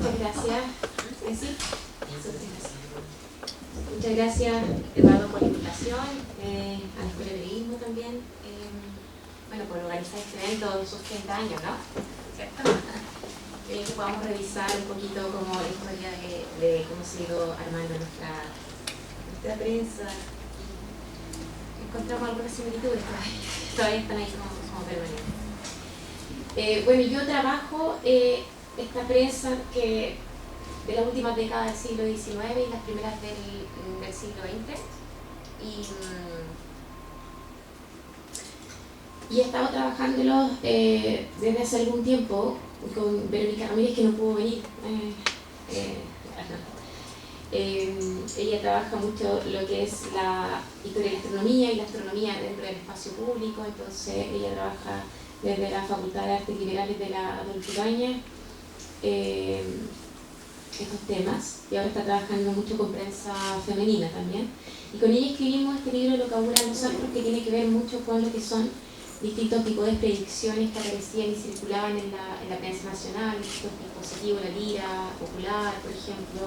Muchas gracias. ¿Sí? Muchas gracias, Eduardo, por la invitación, a la Escuela de Periodismo también, bueno, por organizar este evento de sus 30 años, ¿no? ¿Cierto? Que podamos revisar un poquito como la historia de cómo se ha ido armando nuestra prensa. Encontramos algunas similitudes, todavía están ahí como permanentes. Bueno, yo trabajo esta prensa que de las últimas décadas del siglo XIX y las primeras del siglo XX. Y he estado trabajándolo desde hace algún tiempo con Verónica Ramírez, que no pudo venir. Ella trabaja mucho lo que es la historia de la astronomía y la astronomía dentro del espacio público, entonces ella trabaja desde la Facultad de Artes Liberales de la Adolfo Ibáñez estos temas, y ahora está trabajando mucho con prensa femenina también. Y con ella escribimos este libro, Lo que auguran los astros, que tiene que ver mucho con lo que son distintos tipos de predicciones que aparecían y circulaban en la prensa nacional, distintos dispositivos, la Lira Popular, por ejemplo,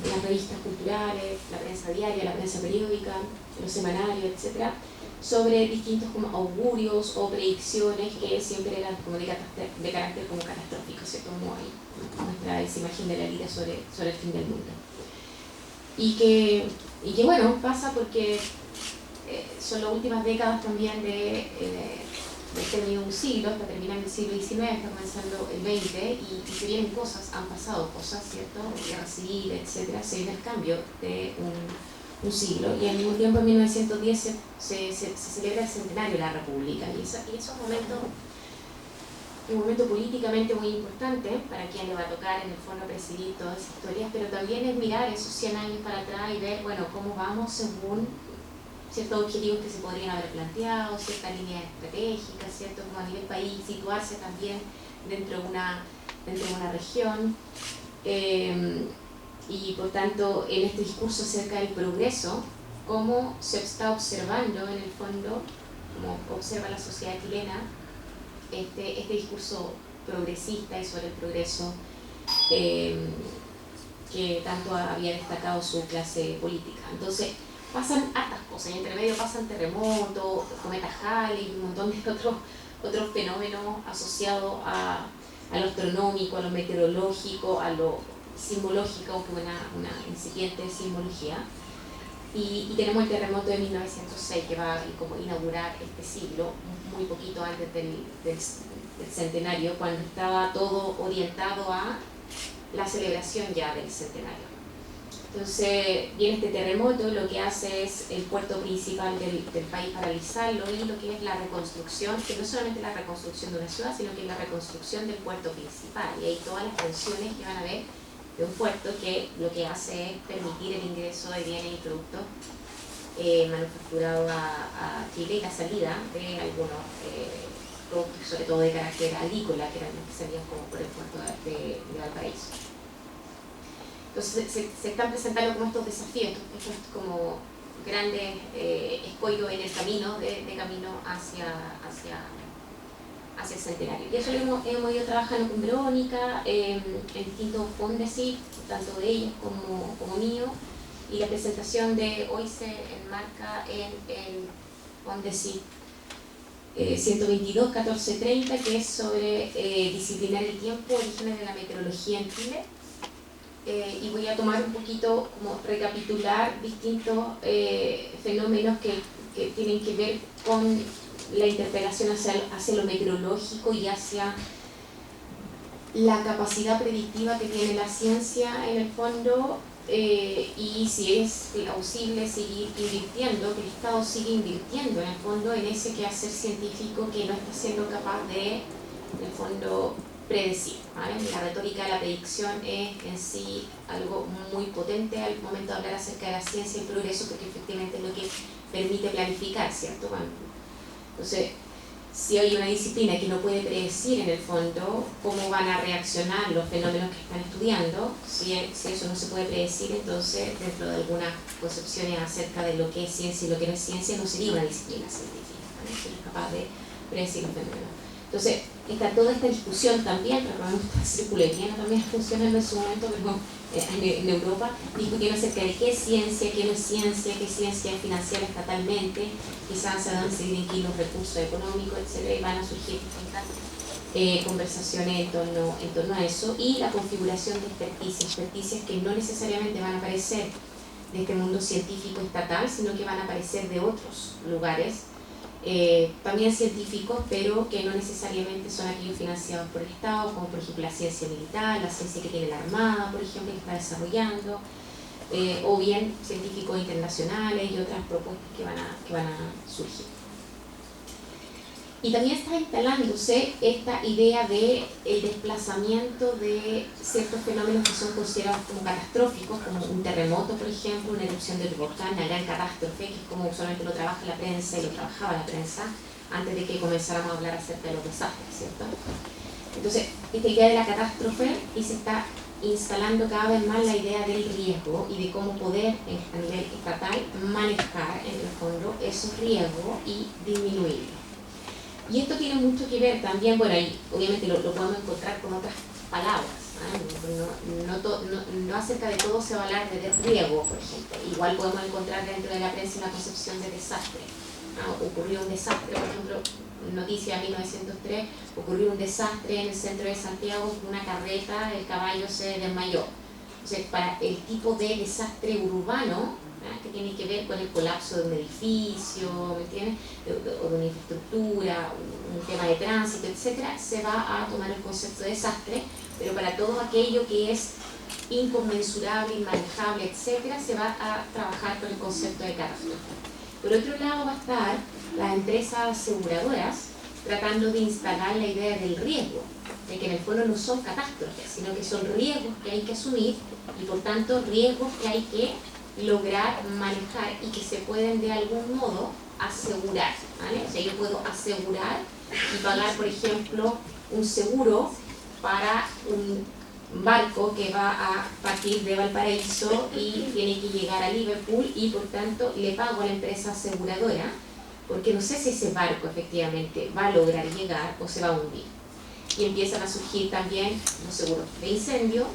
las revistas culturales, la prensa diaria, la prensa periódica, los semanarios, etc., sobre distintos como augurios o predicciones que siempre eran como de carácter como catastrófico, ¿cierto? Como ahí nuestra esa imagen de la Lira sobre el fin del mundo. Y que bueno, pasa porque son las últimas décadas también del término de un siglo, hasta terminar el siglo XIX, está comenzando el XX, y se vienen cosas, han pasado cosas, ¿cierto? Guerra civil, etcétera, se viene el cambio de un siglo, y al mismo tiempo en 1910 se celebra el centenario de la República, y eso es un momento políticamente muy importante para quien le va a tocar en el fondo presidir todas esas historias, pero también es mirar esos 100 años para atrás y ver, bueno, cómo vamos según ciertos objetivos que se podrían haber planteado, ciertas líneas estratégicas, ¿cierto? Como a nivel país, situarse también dentro de una región. Y por tanto, en este discurso acerca del progreso, cómo se está observando en el fondo, como observa la sociedad chilena, este discurso progresista y sobre el progreso que tanto había destacado su clase política. Entonces, pasan hartas cosas, y entre medio pasan terremotos, cometa Halley y un montón de otros fenómenos asociados a lo astronómico, a lo meteorológico, a lo sismológico, aunque una incipiente sismología. Y tenemos el terremoto de 1906 que va a como inaugurar este siglo, muy poquito antes del centenario, cuando estaba todo orientado a la celebración ya del centenario. Entonces viene este terremoto, lo que hace es el puerto principal del país paralizarlo, y lo que es la reconstrucción, que no es solamente la reconstrucción de una ciudad, sino que es la reconstrucción del puerto principal, y hay todas las tensiones que van a haber de un puerto que lo que hace es permitir el ingreso de bienes y productos manufacturados a Chile, y la salida de algunos productos, sobre todo de carácter agrícola, que eran los que salían como por el puerto de Valparaíso. Entonces se están presentando como estos desafíos, estos como grandes escollos en el camino, de camino hacia el centenario. Y eso lo hemos ido trabajando con Verónica en distintos fondos, tanto de ellas como mío, y la presentación de hoy se enmarca en el Fondesit 122-1430, que es sobre disciplinar el tiempo, orígenes de la meteorología en Chile. Y voy a tomar un poquito, como recapitular distintos fenómenos que tienen que ver con la interpelación hacia lo meteorológico y hacia la capacidad predictiva que tiene la ciencia en el fondo, y si es plausible seguir invirtiendo, que el Estado sigue invirtiendo en el fondo en ese quehacer científico que no está siendo capaz de, en el fondo, predecir, ¿vale? La retórica de la predicción es en sí algo muy potente al momento de hablar acerca de la ciencia y el progreso, porque efectivamente es lo que permite planificar, ¿cierto? Entonces, si hay una disciplina que no puede predecir en el fondo cómo van a reaccionar los fenómenos que están estudiando, si eso no se puede predecir, entonces dentro de algunas concepciones acerca de lo que es ciencia y lo que no es ciencia, no sería una disciplina científica, ¿vale? Que es capaz de predecir los fenómenos. Entonces, está toda esta discusión también, recordemos que circulariana también funciona en su momento, pero en Europa, discutiendo acerca de qué es ciencia, qué no es ciencia, qué ciencia es financiada estatalmente, quizás se van a decidir aquí los recursos económicos, etc. Y van a surgir distintas conversaciones en torno a eso, y la configuración de experticias que no necesariamente van a aparecer de este mundo científico estatal, sino que van a aparecer de otros lugares, también científicos, pero que no necesariamente son aquellos financiados por el Estado, como por ejemplo la ciencia militar, la ciencia que tiene la Armada, por ejemplo, que está desarrollando, o bien científicos internacionales y otras propuestas que van a surgir. Y también está instalándose esta idea de el desplazamiento de ciertos fenómenos que son considerados como catastróficos, como un terremoto, por ejemplo, una erupción del volcán, una gran catástrofe, que es como usualmente lo trabaja la prensa y lo trabajaba la prensa antes de que comenzáramos a hablar acerca de los desastres, ¿cierto? Entonces, esta idea de la catástrofe, y se está instalando cada vez más la idea del riesgo y de cómo poder a nivel estatal manejar en el fondo esos riesgos y disminuirlos. Y esto tiene mucho que ver también, bueno, y obviamente lo podemos encontrar con otras palabras, no acerca de todo se va a hablar de riesgo, por ejemplo. Igual podemos encontrar dentro de la prensa una concepción de desastre. Ocurrió un desastre, por ejemplo, noticia de 1903, ocurrió un desastre en el centro de Santiago con una carreta, el caballo se desmayó. Entonces, para el tipo de desastre urbano, que tiene que ver con el colapso de un edificio, ¿me entiendes? O de una infraestructura, un tema de tránsito, etcétera, se va a tomar el concepto de desastre, pero para todo aquello que es inconmensurable, inmanejable, etcétera, se va a trabajar con el concepto de catástrofe. Por otro lado va a estar las empresas aseguradoras tratando de instalar la idea del riesgo, de que en el fondo no son catástrofes, sino que son riesgos que hay que asumir y por tanto riesgos que hay que lograr manejar y que se pueden de algún modo asegurar, ¿vale? O sea, yo puedo asegurar y pagar, por ejemplo, un seguro para un barco que va a partir de Valparaíso y tiene que llegar a Liverpool, y por tanto le pago a la empresa aseguradora porque no sé si ese barco efectivamente va a lograr llegar o se va a hundir. Y empiezan a surgir también los seguros de incendio.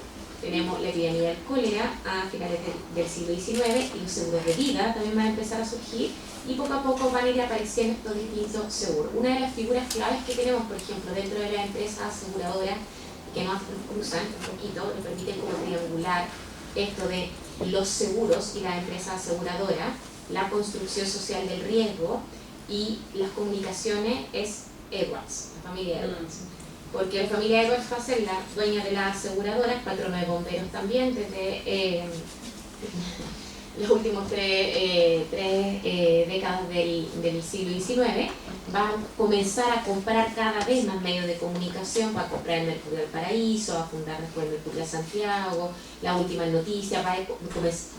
Tenemos la epidemia del cólera a finales del siglo XIX y los seguros de vida también van a empezar a surgir, y poco a poco van a ir apareciendo estos distintos seguros. Una de las figuras claves que tenemos, por ejemplo, dentro de las empresas aseguradoras que nos cruzan un poquito, nos permiten como triangular esto de los seguros y las empresas aseguradoras, la construcción social del riesgo y las comunicaciones, es Edwards, la familia Edwards. Porque la familia Edwards va a ser la dueña de la aseguradora, es patrono de bomberos también desde los últimos tres décadas del siglo XIX. Va a comenzar a comprar cada vez más medios de comunicación, va a comprar el Mercurio del Paraíso, va a fundar después el Mercurio de Santiago, la última noticia, va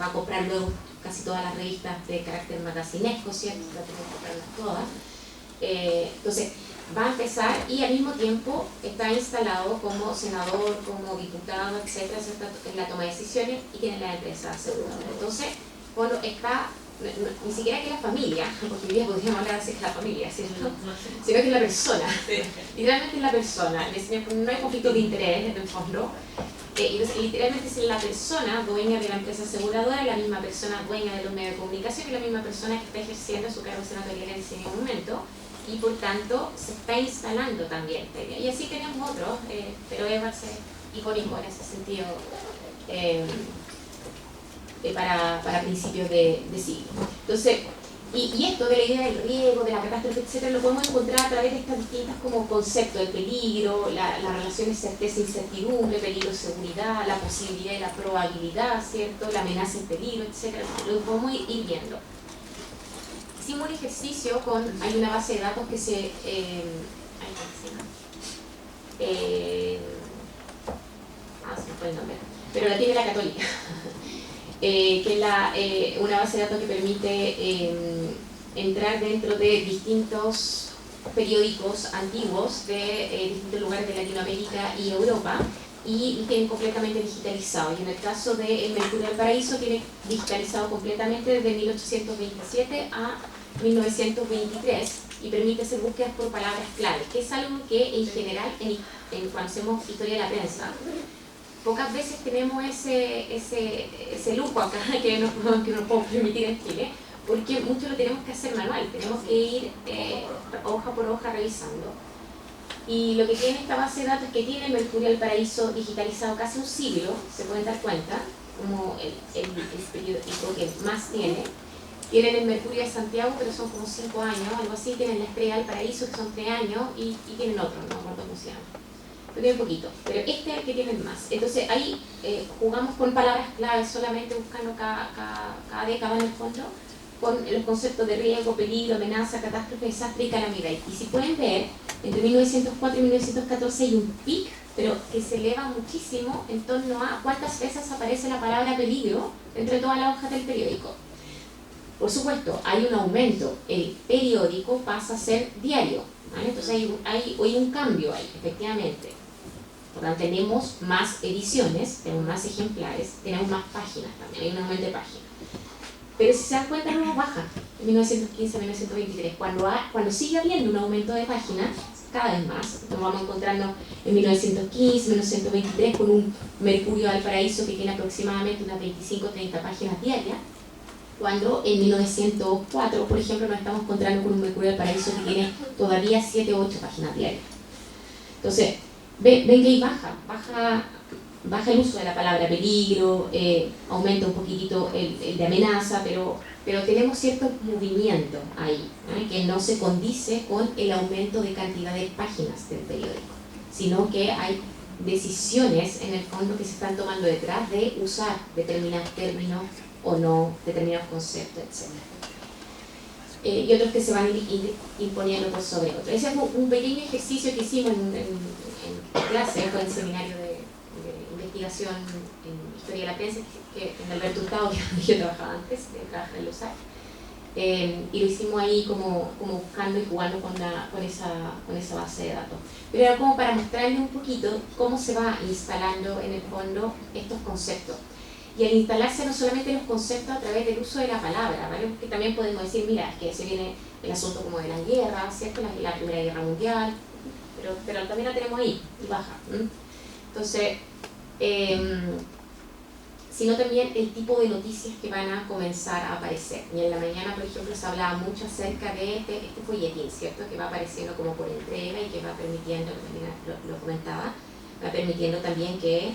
a comprar luego casi todas las revistas de carácter magazinesco, ¿cierto? Va a tener que comprarlas todas. Entonces, va a empezar, y al mismo tiempo está instalado como senador, como diputado, etcétera, en la toma de decisiones, y tiene la empresa asegurada. Entonces, bueno, está, ni siquiera que la familia, porque hoy día podríamos hablar de la familia, ¿cierto? Sino que es la persona. Literalmente es la persona. No hay conflicto de interés en el fondo. Y literalmente es la persona dueña de la empresa aseguradora, la misma persona dueña de los medios de comunicación y la misma persona que está ejerciendo su cargo senatorial en ese momento. Y por tanto se está instalando también esta idea. Y así tenemos otros, pero Edwards es icónico en ese sentido para principios de siglo. Entonces, y esto de la idea del riesgo, de la catástrofe, etcétera, lo podemos encontrar a través de estas distintas como conceptos de peligro, las relaciones certeza-incertidumbre, peligro-seguridad, la posibilidad y la probabilidad, ¿cierto? La amenaza y peligro, etcétera. Lo podemos ir viendo. Hicimos un ejercicio hay una base de datos que se me fue el nombre, pero la tiene la Católica, que es una base de datos que permite entrar dentro de distintos periódicos antiguos de distintos lugares de Latinoamérica y Europa, y tienen completamente digitalizado. Y en el caso del Mercurio del Paraíso tiene digitalizado completamente desde 1827 a 1923 y permite hacer búsquedas por palabras clave, que es algo que en general cuando hacemos historia de la prensa pocas veces tenemos ese lujo acá que nos podemos permitir en Chile, porque mucho lo tenemos que hacer manual, tenemos que ir hoja por hoja revisando. Y lo que tiene esta base de datos es que tiene Mercurio del Paraíso digitalizado casi un siglo, se pueden dar cuenta, como el periódico que más tiene. Tienen el Mercurio de Santiago, pero son como 5 años, algo así. Tienen la Estrella del Paraíso, que son 3 años, y tienen otro, no me acuerdo cómo se llama. Pero tiene poquito, pero este es el que tienen más. Entonces ahí jugamos con palabras claves, solamente buscando cada década en el fondo, con los conceptos de riesgo, peligro, amenaza, catástrofe, desastre y calamidad. Y si pueden ver, entre 1904 y 1914 hay un pic, pero que se eleva muchísimo en torno a cuántas veces aparece la palabra peligro entre todas las hojas del periódico. Por supuesto, hay un aumento, el periódico pasa a ser diario, ¿vale? Entonces hay un cambio ahí, efectivamente. Por lo tanto, tenemos más ediciones, tenemos más ejemplares, tenemos más páginas también, hay un aumento de páginas. Pero si se dan cuenta, no baja en 1915 a 1923. Cuando sigue habiendo un aumento de páginas, cada vez más, nos vamos encontrando en 1915, 1923 con un Mercurio del Paraíso que tiene aproximadamente unas 25-30 páginas diarias, cuando en 1904, por ejemplo, nos estamos encontrando con un Mercurio del Paraíso que tiene todavía 7-8 páginas diarias. Entonces, ven que ahí baja el uso de la palabra peligro, aumenta un poquitito el de amenaza, pero tenemos cierto movimiento ahí, que no se condice con el aumento de cantidad de páginas del periódico, sino que hay decisiones en el fondo que se están tomando detrás de usar determinados términos o no, determinados conceptos, etc. Y otros que se van a ir imponiendo por sobre otros. Ese es un pequeño ejercicio que hicimos en clase, con el seminario de investigación en historia de la prensa, que en Alberto Hurtado, que yo trabajaba antes, trabajaba en los USAC, y lo hicimos ahí como buscando y jugando con esa base de datos. Pero era como para mostrarles un poquito cómo se va instalando en el fondo estos conceptos. Y al instalarse no solamente los conceptos a través del uso de la palabra, ¿vale? Porque también podemos decir, mira, es que se viene el asunto como de la guerra, ¿cierto? La Primera Guerra Mundial, pero también la tenemos ahí, y baja. Entonces, sino también el tipo de noticias que van a comenzar a aparecer. Y en la mañana, por ejemplo, se hablaba mucho acerca de este folletín, ¿cierto? Que va apareciendo como por entrega y que va permitiendo, también lo comentaba, va permitiendo también que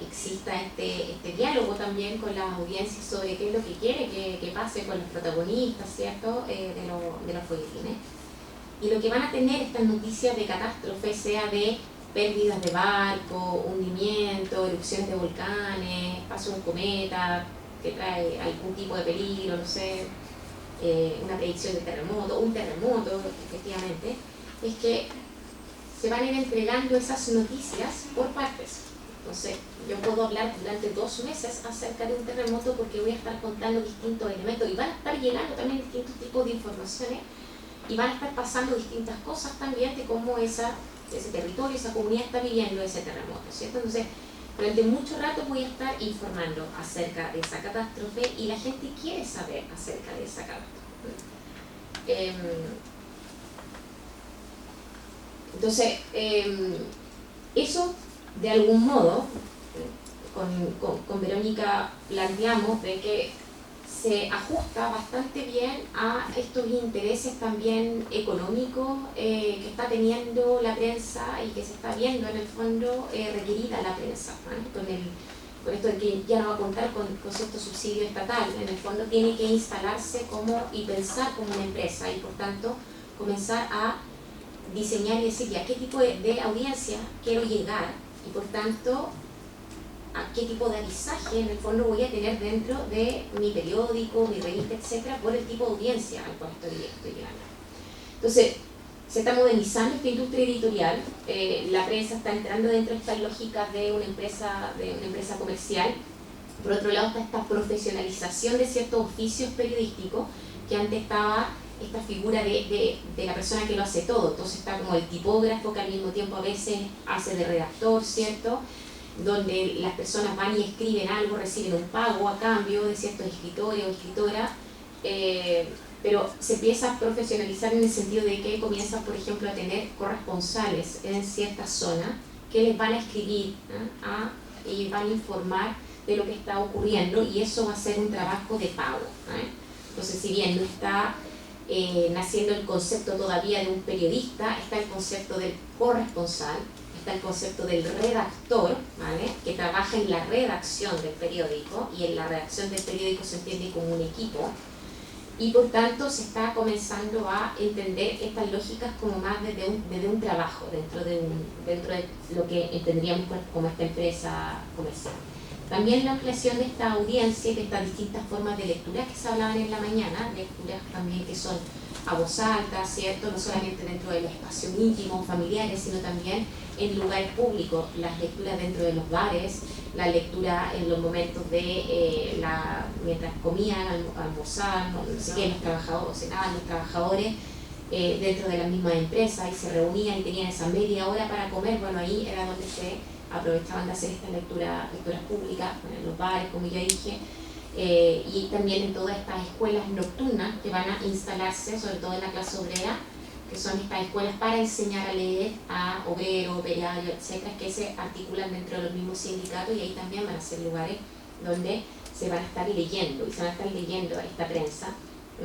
exista este diálogo también con las audiencias sobre qué es lo que quiere que pase con los protagonistas, ¿cierto? De los folletines. Y lo que van a tener estas noticias de catástrofe, sea de pérdidas de barco, hundimiento, erupciones de volcanes, paso de un cometa que trae algún tipo de peligro, no sé, una predicción de terremoto, un terremoto, efectivamente, es que se van a ir entregando esas noticias por partes. Entonces, yo puedo hablar durante 2 meses acerca de un terremoto porque voy a estar contando distintos elementos y van a estar llegando también distintos tipos de informaciones y van a estar pasando distintas cosas también de cómo ese territorio, esa comunidad está viviendo ese terremoto, ¿cierto? Entonces, durante mucho rato voy a estar informando acerca de esa catástrofe y la gente quiere saber acerca de esa catástrofe. Entonces, eso de algún modo, con Verónica planteamos de que se ajusta bastante bien a estos intereses también económicos que está teniendo la prensa y que se está viendo en el fondo requerida la prensa, ¿no? Con esto de que ya no va a contar con cierto subsidio estatal, en el fondo tiene que instalarse y pensar como una empresa y por tanto comenzar a diseñar y decir ya qué tipo de audiencia quiero llegar y por tanto a qué tipo de avisaje en el fondo voy a tener dentro de mi periódico, mi revista, etcétera, por el tipo de audiencia al cual estoy llegando. Entonces, se está modernizando esta industria editorial, la prensa está entrando dentro de estas lógicas de una empresa comercial. Por otro lado está esta profesionalización de ciertos oficios periodísticos que antes estaba esta figura de la persona que lo hace todo. Entonces está como el tipógrafo que al mismo tiempo a veces hace de redactor, ¿cierto? Donde las personas van y escriben algo, reciben un pago a cambio de ciertos escritores o escritoras, pero se empieza a profesionalizar en el sentido de que comienzan, por ejemplo, a tener corresponsales en ciertas zonas que les van a escribir y van a informar de lo que está ocurriendo, y eso va a ser un trabajo de pago. Entonces, si bien no está naciendo el concepto todavía de un periodista, está el concepto del corresponsal, está el concepto del redactor, ¿vale?, que trabaja en la redacción del periódico, y en la redacción del periódico se entiende como un equipo, y por tanto se está comenzando a entender estas lógicas como más desde un trabajo, dentro de lo que entenderíamos como esta empresa comercial. También la ampliación de esta audiencia, de estas distintas formas de lectura que se hablaban en la mañana, lecturas también que son a voz alta, ¿cierto?, no solamente dentro del espacio íntimo, familiares, sino también en lugares públicos, las lecturas dentro de los bares, la lectura en los momentos de mientras comían, almorzaban, no sé qué, los trabajadores, cenaban los trabajadores dentro de la misma empresa, y se reunían y tenían esa media hora para comer. Bueno, ahí era donde se aprovechaban de hacer estas lecturas públicas, en los bares, como ya dije, y también en todas estas escuelas nocturnas que van a instalarse, sobre todo en la clase obrera, que son estas escuelas para enseñar a leer a obreros, operarios, etcétera, que se articulan dentro de los mismos sindicatos, y ahí también van a ser lugares donde se van a estar leyendo, y se van a estar leyendo a esta prensa,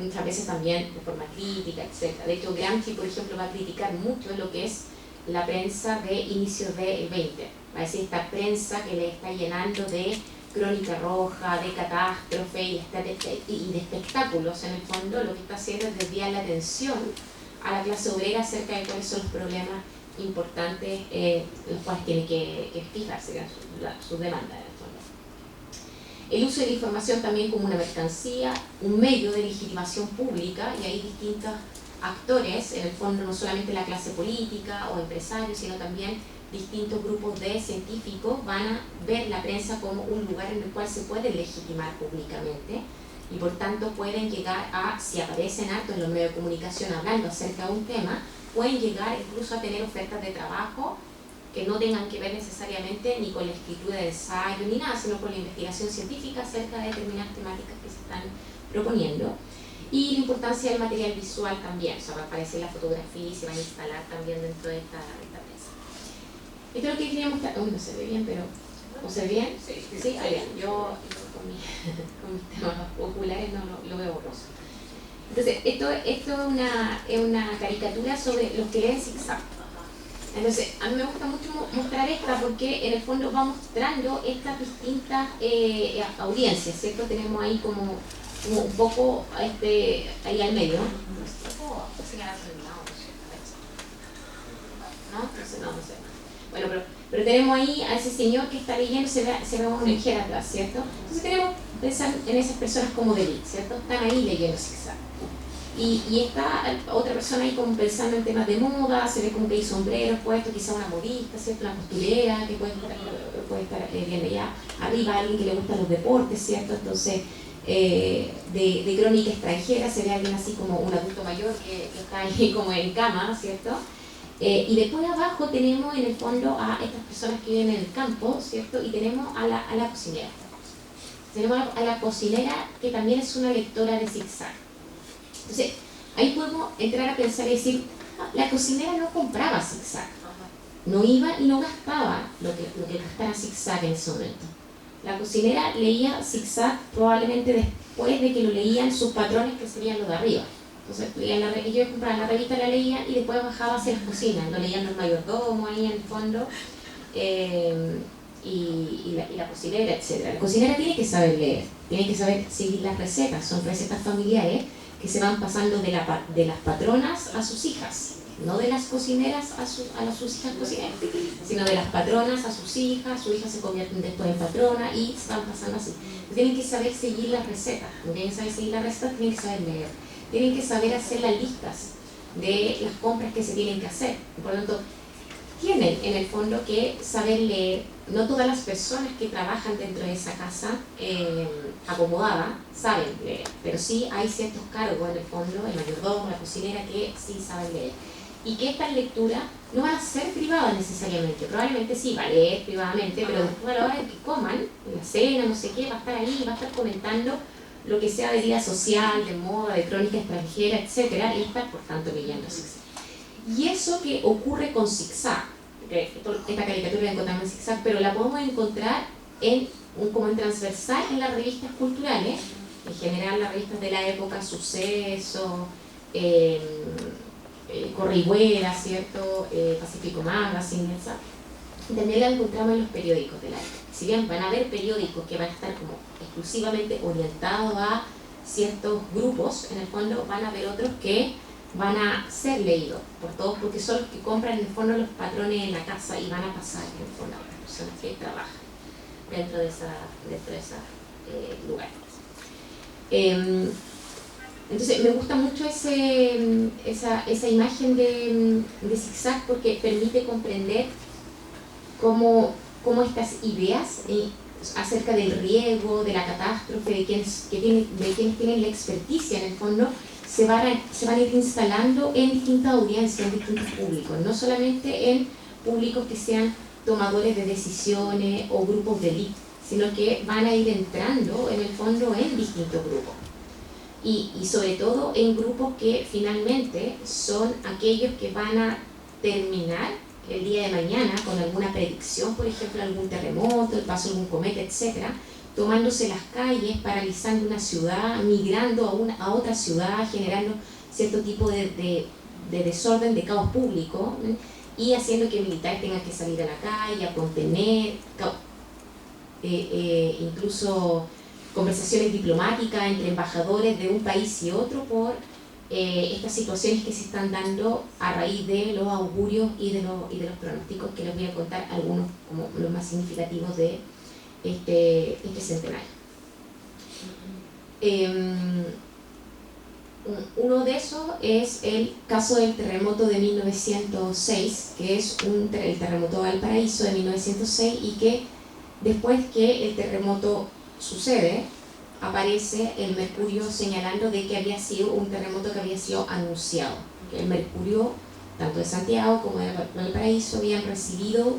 muchas veces también de forma crítica, etcétera. De hecho, Gramsci, por ejemplo, va a criticar mucho lo que es la prensa de inicios del 20, va a decir, esta prensa que le está llenando de crónica roja, de catástrofe y de espectáculos. En el fondo lo que está haciendo es desviar la atención a la clase obrera acerca de cuáles son los problemas importantes los cuales tiene que fijarse sus demandas en el fondo. El uso de la información también como una mercancía, un medio de legitimación pública, y hay distintos actores, en el fondo no solamente la clase política o empresarios, sino también distintos grupos de científicos van a ver la prensa como un lugar en el cual se puede legitimar públicamente, y por tanto pueden llegar a, si aparecen harto en los medios de comunicación hablando acerca de un tema, pueden llegar incluso a tener ofertas de trabajo que no tengan que ver necesariamente ni con la escritura de ensayo ni nada, sino con la investigación científica acerca de determinadas temáticas que se están proponiendo. Y la importancia del material visual también, o sea, va a aparecer la fotografía y se van a instalar también dentro de esta prensa. Esto es lo que quería mostrar. No se ve bien, pero ¿no se ve bien? Sí, bien. Yo con mis temas populares no lo veo borroso. Entonces, esto es una caricatura sobre los que leen zigzag. Entonces, a mí me gusta mucho mostrar esta porque en el fondo va mostrando estas distintas audiencias, ¿cierto? Tenemos ahí como un poco ahí al medio. No sé. Bueno, pero tenemos ahí a ese señor que está leyendo, se ve una mujer atrás, ¿cierto? Entonces tenemos pensar en esas personas como de elite, ¿cierto? Están ahí leyendo zigzag. Y está otra persona ahí como pensando en temas de moda, se ve como que hay sombreros puestos, quizá una modista, ¿cierto? Una costurera que puede estar viendo allá. Arriba alguien que le gustan los deportes, ¿cierto? Entonces, de crónica extranjera se ve alguien así como un adulto mayor que está ahí como en cama, ¿cierto? Y después abajo tenemos en el fondo a estas personas que viven en el campo, ¿cierto? Y tenemos a la cocinera. Tenemos a la cocinera que también es una lectora de zigzag. Entonces, ahí podemos entrar a pensar y decir, la cocinera no compraba zigzag, no iba y no gastaba lo que gastara zigzag en ese momento. La cocinera leía zigzag probablemente después de que lo leían sus patrones, que serían los de arriba. Entonces, ellos compraban la revista, la leían y después bajaba hacia las cocinas, lo leían los mayordomos ahí en el fondo, y la cocinera, etc. La cocinera tiene que saber leer, tiene que saber seguir las recetas, son recetas familiares que se van pasando de las patronas a sus hijas, no de las cocineras a sus hijas cocineras, sino de las patronas a sus hijas se convierten después en patrona y se van pasando así. Tienen que saber seguir las recetas, tienen que saber seguir las recetas, tienen que saber leer, tienen que saber hacer las listas de las compras que se tienen que hacer. Por lo tanto, tienen en el fondo que saber leer. No todas las personas que trabajan dentro de esa casa acomodada saben leer, pero sí hay ciertos cargos en el fondo, el mayordomo, la cocinera, que sí saben leer. Y que estas lecturas no van a ser privadas necesariamente, probablemente sí, va a leer privadamente, pero después a la hora de que coman, en la cena, no sé qué, va a estar ahí, va a estar comentando lo que sea de vida social, de moda, de crónica extranjera, etc. Y está, por tanto, leyendo Zigzag. Y eso que ocurre con Zigzag, esta caricatura la encontramos en Zigzag, pero la podemos encontrar como en transversal en las revistas culturales, en general las revistas de la época, Suceso, Corrihuera, ¿cierto? Pacífico Magazine, etc. También la encontramos en los periódicos de la época. Si bien van a haber periódicos que van a estar como exclusivamente orientados a ciertos grupos, en el fondo van a haber otros que van a ser leídos por todos, porque son los que compran en el fondo los patrones en la casa y van a pasar en el fondo a las personas que trabajan dentro de esos lugares. Entonces me gusta mucho esa imagen de Zigzag, porque permite comprender cómo estas ideas acerca del riesgo, de la catástrofe, de quienes tienen la experticia en el fondo, se van a ir instalando en distintas audiencias, en distintos públicos, no solamente en públicos que sean tomadores de decisiones o grupos de élite, sino que van a ir entrando en el fondo en distintos grupos. Y sobre todo en grupos que finalmente son aquellos que van a terminar el día de mañana con alguna predicción, por ejemplo, algún terremoto, el paso de algún cometa, etc., tomándose las calles, paralizando una ciudad, migrando a otra ciudad, generando cierto tipo de desorden, de caos público, y haciendo que militares tengan que salir a la calle, a contener, incluso conversaciones diplomáticas entre embajadores de un país y otro por estas situaciones que se están dando a raíz de los augurios y de los pronósticos, que les voy a contar algunos como los más significativos de este centenario. Uno de esos es el caso del terremoto de 1906, que es el terremoto de Valparaíso de 1906, y que después que el terremoto sucede, aparece el Mercurio señalando de que había sido un terremoto que había sido anunciado. Que el Mercurio, tanto de Santiago como de Valparaíso, habían recibido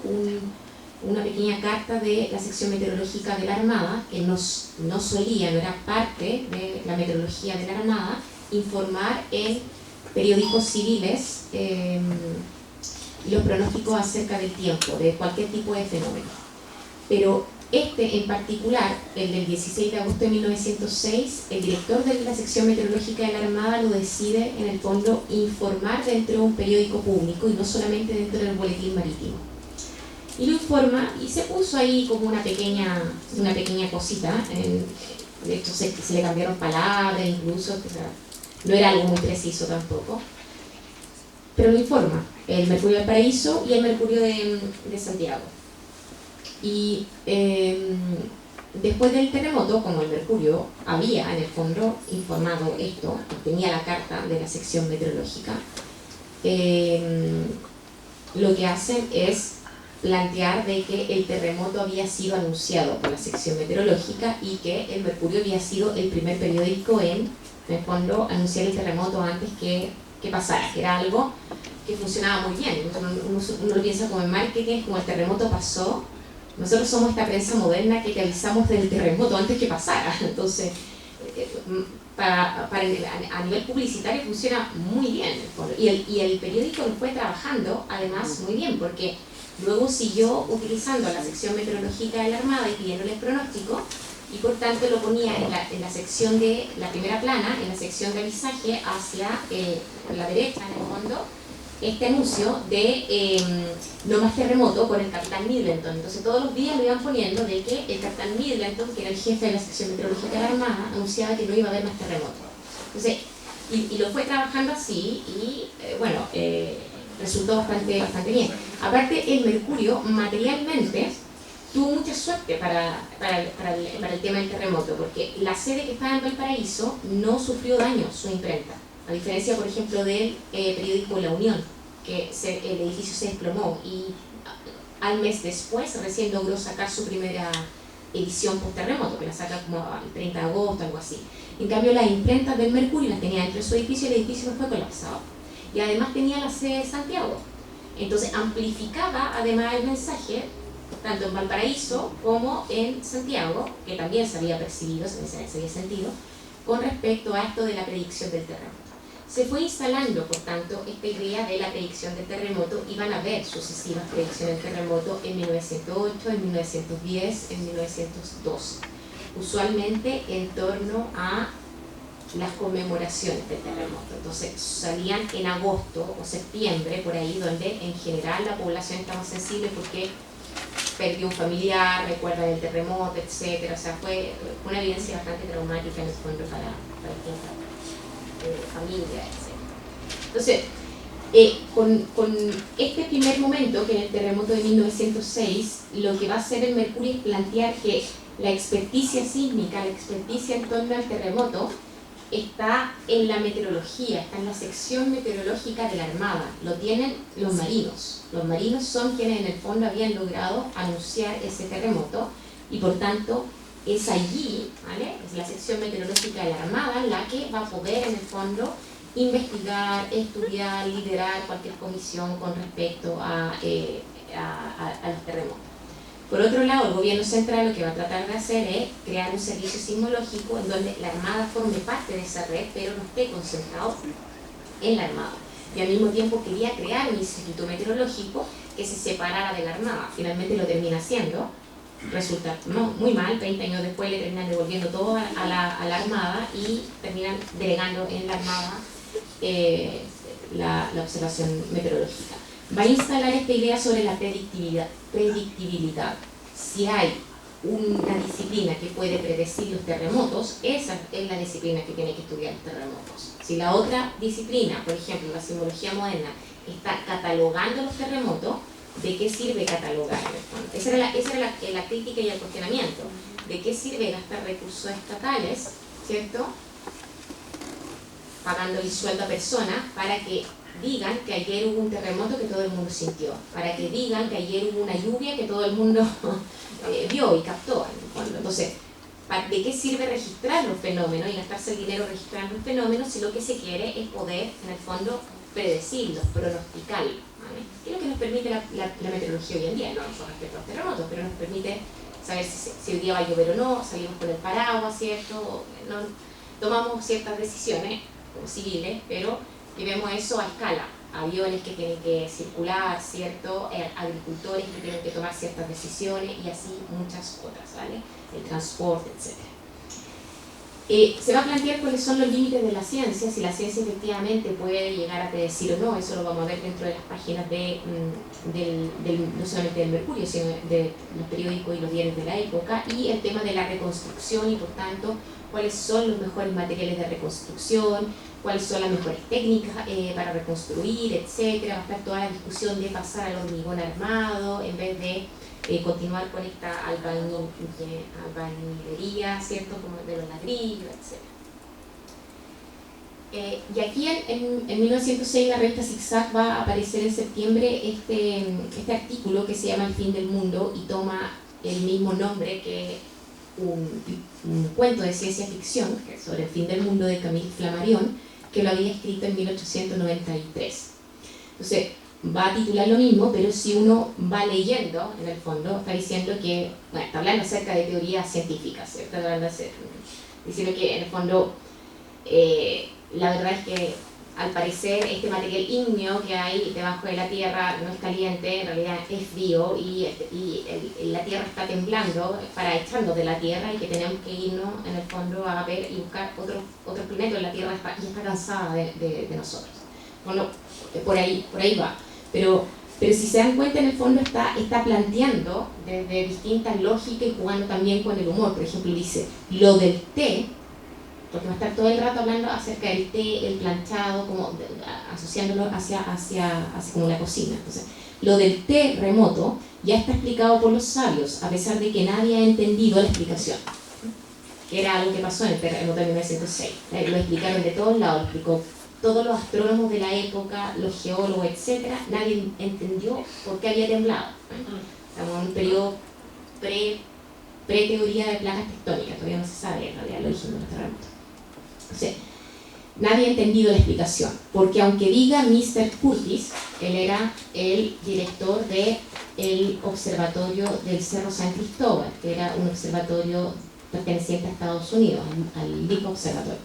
una pequeña carta de la sección meteorológica de la Armada, que no era parte de la meteorología de la Armada, informar en periódicos civiles los pronósticos acerca del tiempo, de cualquier tipo de fenómeno. Pero en particular, el del 16 de agosto de 1906, el director de la sección meteorológica de la Armada lo decide, en el fondo, informar dentro de un periódico público y no solamente dentro del boletín marítimo. Y lo informa, y se puso ahí como una pequeña cosita. De hecho, se le cambiaron palabras, incluso, o sea, no era algo muy preciso tampoco. Pero lo informa, el Mercurio del Paraíso y el Mercurio de Santiago. Y después del terremoto, como el Mercurio había en el fondo informado esto, tenía la carta de la sección meteorológica, lo que hacen es plantear de que el terremoto había sido anunciado por la sección meteorológica y que el Mercurio había sido el primer periódico en el fondo, anunciar el terremoto antes que pasara, que era algo que funcionaba muy bien. Uno lo piensa como en marketing, es como el terremoto pasó. Nosotros somos esta prensa moderna que te avisamos del terremoto antes que pasara. Entonces, a nivel publicitario funciona muy bien. Y el periódico lo fue trabajando, además, muy bien, porque luego siguió utilizando la sección meteorológica de la Armada y pidiéndole pronóstico, y por tanto lo ponía en la sección de la primera plana, en la sección de avisaje, hacia la derecha, en el fondo, este anuncio de no más terremoto con el capitán Middleton. Entonces todos los días lo iban poniendo de que el capitán Middleton, que era el jefe de la sección meteorológica de la Armada, anunciaba que no iba a haber más terremoto. Entonces, y lo fue trabajando así, y resultó bastante bien. Aparte, el Mercurio materialmente tuvo mucha suerte para el tema del terremoto, porque la sede que estaba en Valparaíso no sufrió daño, su imprenta. A diferencia, por ejemplo, del periódico La Unión, que el edificio se desplomó y al mes después recién logró sacar su primera edición post-terremoto, que la saca como el 30 de agosto, algo así. En cambio, las imprentas del Mercurio las tenía dentro de su edificio y el edificio no fue colapsado. Y además tenía la sede de Santiago. Entonces amplificaba además el mensaje tanto en Valparaíso como en Santiago, que también se había percibido, se había sentido, con respecto a esto de la predicción del terremoto. Se fue instalando, por tanto, esta idea de la predicción del terremoto y van a haber sucesivas predicciones del terremoto en 1908, en 1910, en 1912, usualmente en torno a las conmemoraciones del terremoto. Entonces salían en agosto o septiembre, por ahí, donde en general la población está más sensible porque perdió un familiar, recuerda el terremoto, etc. O sea, fue una evidencia bastante traumática en el fondo para distintas familias, etc. Entonces, con este primer momento, que en el terremoto de 1906, lo que va a hacer el Mercurio es plantear que la experticia sísmica, la experticia en torno al terremoto, está en la meteorología, está en la sección meteorológica de la Armada. Lo tienen los marinos. Los marinos son quienes en el fondo habían logrado anunciar ese terremoto y por tanto es allí, ¿vale? Es la sección meteorológica de la Armada la que va a poder en el fondo investigar, estudiar, liderar cualquier comisión con respecto a los terremotos. Por otro lado, el gobierno central lo que va a tratar de hacer es crear un servicio sismológico en donde la Armada forme parte de esa red, pero no esté concentrado en la Armada. Y al mismo tiempo quería crear un instituto meteorológico que se separara de la Armada. Finalmente lo termina haciendo. Resulta muy mal, 30 años después le terminan devolviendo todo a la Armada y terminan delegando en la Armada la observación meteorológica. Va a instalar esta idea sobre la predictibilidad. Si hay una disciplina que puede predecir los terremotos, esa es la disciplina que tiene que estudiar los terremotos. Si la otra disciplina, por ejemplo, la sismología moderna, está catalogando los terremotos, ¿de qué sirve catalogar? Esa era la crítica y el cuestionamiento. ¿De qué sirve gastar recursos estatales, ¿cierto?, pagando el sueldo a personas para que digan que ayer hubo un terremoto que todo el mundo sintió, para que digan que ayer hubo una lluvia que todo el mundo vio y captó? Entonces, ¿de qué sirve registrar los fenómenos y gastarse el dinero registrando los fenómenos si lo que se quiere es poder, en el fondo, predecirlos, pronosticarlos? ¿Vale? ¿Qué es lo que nos permite la meteorología hoy en día? No con respecto a los terremotos, pero nos permite saber si hoy día va a llover o no, salimos con el paraguas, ¿cierto? No, tomamos ciertas decisiones como civiles, pero y vemos eso a escala, aviones que tienen que circular, ¿cierto? Agricultores que tienen que tomar ciertas decisiones y así muchas otras, ¿vale? El transporte, etc. Se va a plantear cuáles son los límites de la ciencia, si la ciencia efectivamente puede llegar a predecir o no. Eso lo vamos a ver dentro de las páginas no solamente del Mercurio, sino de los periódicos y los diarios de la época, y el tema de la reconstrucción y por tanto cuáles son los mejores materiales de reconstrucción, cuáles son las mejores técnicas para reconstruir, etcétera. Va a estar toda la discusión de pasar al hormigón armado en vez de continuar con esta albañilería, ¿cierto?, como de los ladrillos, etc. Y aquí en 1906 la revista Zigzag va a aparecer en septiembre este artículo que se llama El fin del mundo y toma el mismo nombre que un cuento de ciencia ficción sobre el fin del mundo de Camille Flammarion, que lo había escrito en 1893. Entonces, va a titular lo mismo, pero si uno va leyendo, en el fondo, está diciendo que, bueno, está hablando acerca de teorías científicas, ¿cierto? Está hablando diciendo que, en el fondo, la verdad es que, al parecer, este material ígneo que hay debajo de la Tierra no es caliente, en realidad es frío, y la Tierra está temblando para echarnos de la Tierra y que tenemos que irnos, en el fondo, a ver y buscar otros planetas. La Tierra ya está cansada de nosotros. Bueno, por ahí va. Pero si se dan cuenta, en el fondo está planteando desde distintas lógicas y jugando también con el humor. Por ejemplo, dice, lo del té, porque va a estar todo el rato hablando acerca del té, el planchado, como asociándolo hacia como la cocina. Entonces, lo del té remoto ya está explicado por los sabios, a pesar de que nadie ha entendido la explicación, que era algo que pasó en el terremoto de 1906. Lo explicaron de todos lados, lo explicó todos los astrónomos de la época, los geólogos, etc. Nadie entendió por qué había temblado. Estamos en un periodo pre-teoría de placas tectónicas, todavía no se sabe en realidad el origen de los terremotos. Entonces, Nadie ha entendido la explicación, porque aunque diga Mr. Curtis, él era el director del observatorio del Cerro San Cristóbal, que era un observatorio perteneciente a Estados Unidos, al Lick Observatory.